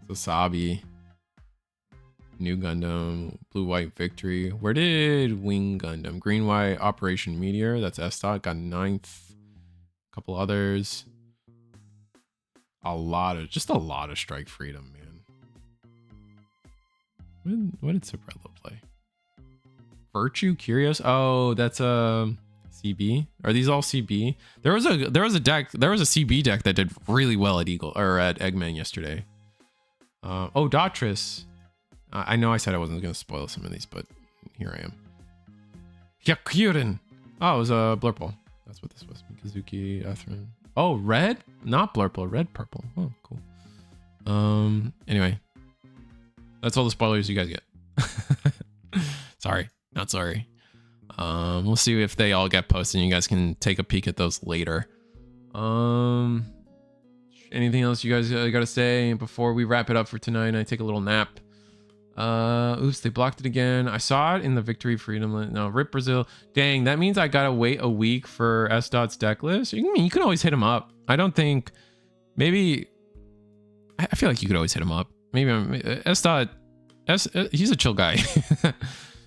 So Sabi, New Gundam, Blue White Victory. Where did Wing Gundam? Green White Operation Meteor. That's S-Dot. Got 9th. A couple others. Just a lot of Strike Freedom, man. What did Sobrello play? Virtue Curious. Oh, that's a CB. Are these all CB? There was a CB deck that did really well at Eggman yesterday. Oh, Dotris. I know I said I wasn't going to spoil some of these, but here I am. Yakurin. Oh, it was a Blurple. That's what this was. Mikazuki, Atherin. Oh, red? Not Blurple. Red, purple. Oh, cool. Anyway. That's all the spoilers you guys get. Sorry. Not sorry. We'll see if they all get posted and you guys can take a peek at those later. Anything else you guys got to say before we wrap it up for tonight and I take a little nap? Oops, they blocked it again. I saw it in the Victory Freedom. No, Rip Brazil. Dang, that means I gotta wait a week for S-Dot's deck list. You can always hit him up. I don't think. Maybe. I feel like you could always hit him up. Maybe S-Dot. He's a chill guy.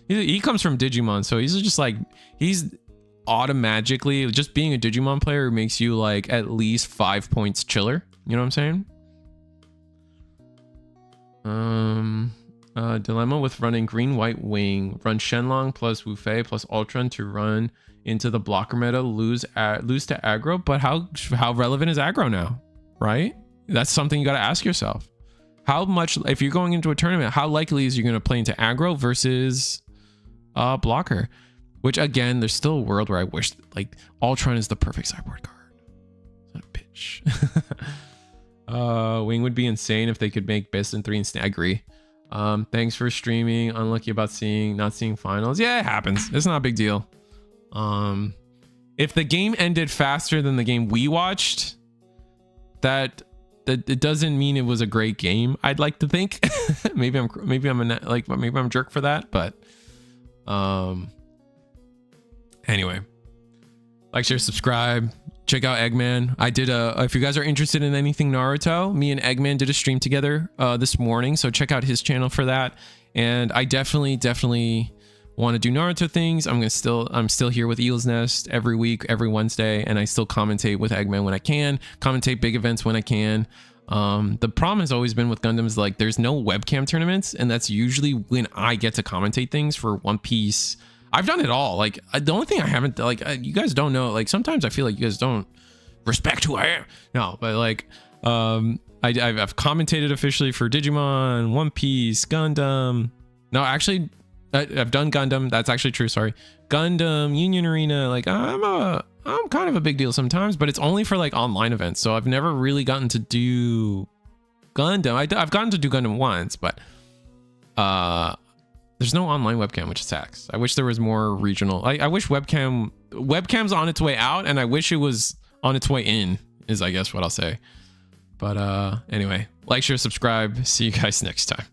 He comes from Digimon, so he's just like he's automatically just being a Digimon player makes you like at least 5 points chiller. You know what I'm saying? Dilemma with running Green White Wing. Run Shenlong plus Wu Fei plus Ultron to run into the blocker meta. Lose to aggro. But how relevant is aggro now? Right? That's something you got to ask yourself. How much, if you're going into a tournament, how likely is you going to play into aggro versus blocker? Which again, there's still a world where I wish like Ultron is the perfect sideboard card. What a bitch. Wing would be insane if they could make best in 3 and I agree. Thanks for streaming. Unlucky about not seeing finals. Yeah, it happens. It's not a big deal. If the game ended faster than the game we watched, that it doesn't mean it was a great game. I'd like to think. maybe I'm a jerk for that, but anyway, like, share, subscribe. Check out Eggman. I did if you guys are interested in anything Naruto, me and Eggman did a stream together this morning, so check out his channel for that. And I definitely want to do Naruto things. I'm still here with Eel's Nest every week, every Wednesday, and I still commentate with Eggman when I can, commentate big events when I can. The problem has always been with Gundam is like there's no webcam tournaments, and that's usually when I get to commentate things for One Piece. I've done it all. Like the only thing I haven't, like, you guys don't know, like sometimes I feel like you guys don't respect who I am. No, but like I've commentated officially for Digimon, One Piece, Gundam. No, actually I've done Gundam. That's actually true. Sorry. Gundam, Union Arena. Like I'm kind of a big deal sometimes, but it's only for like online events. So I've never really gotten to do Gundam. I've gotten to do Gundam once, but there's no online webcam, which sucks. I wish there was more regional. I wish webcam's on its way out, and I wish it was on its way in, is I guess what I'll say. But anyway, like, share, subscribe. See you guys next time.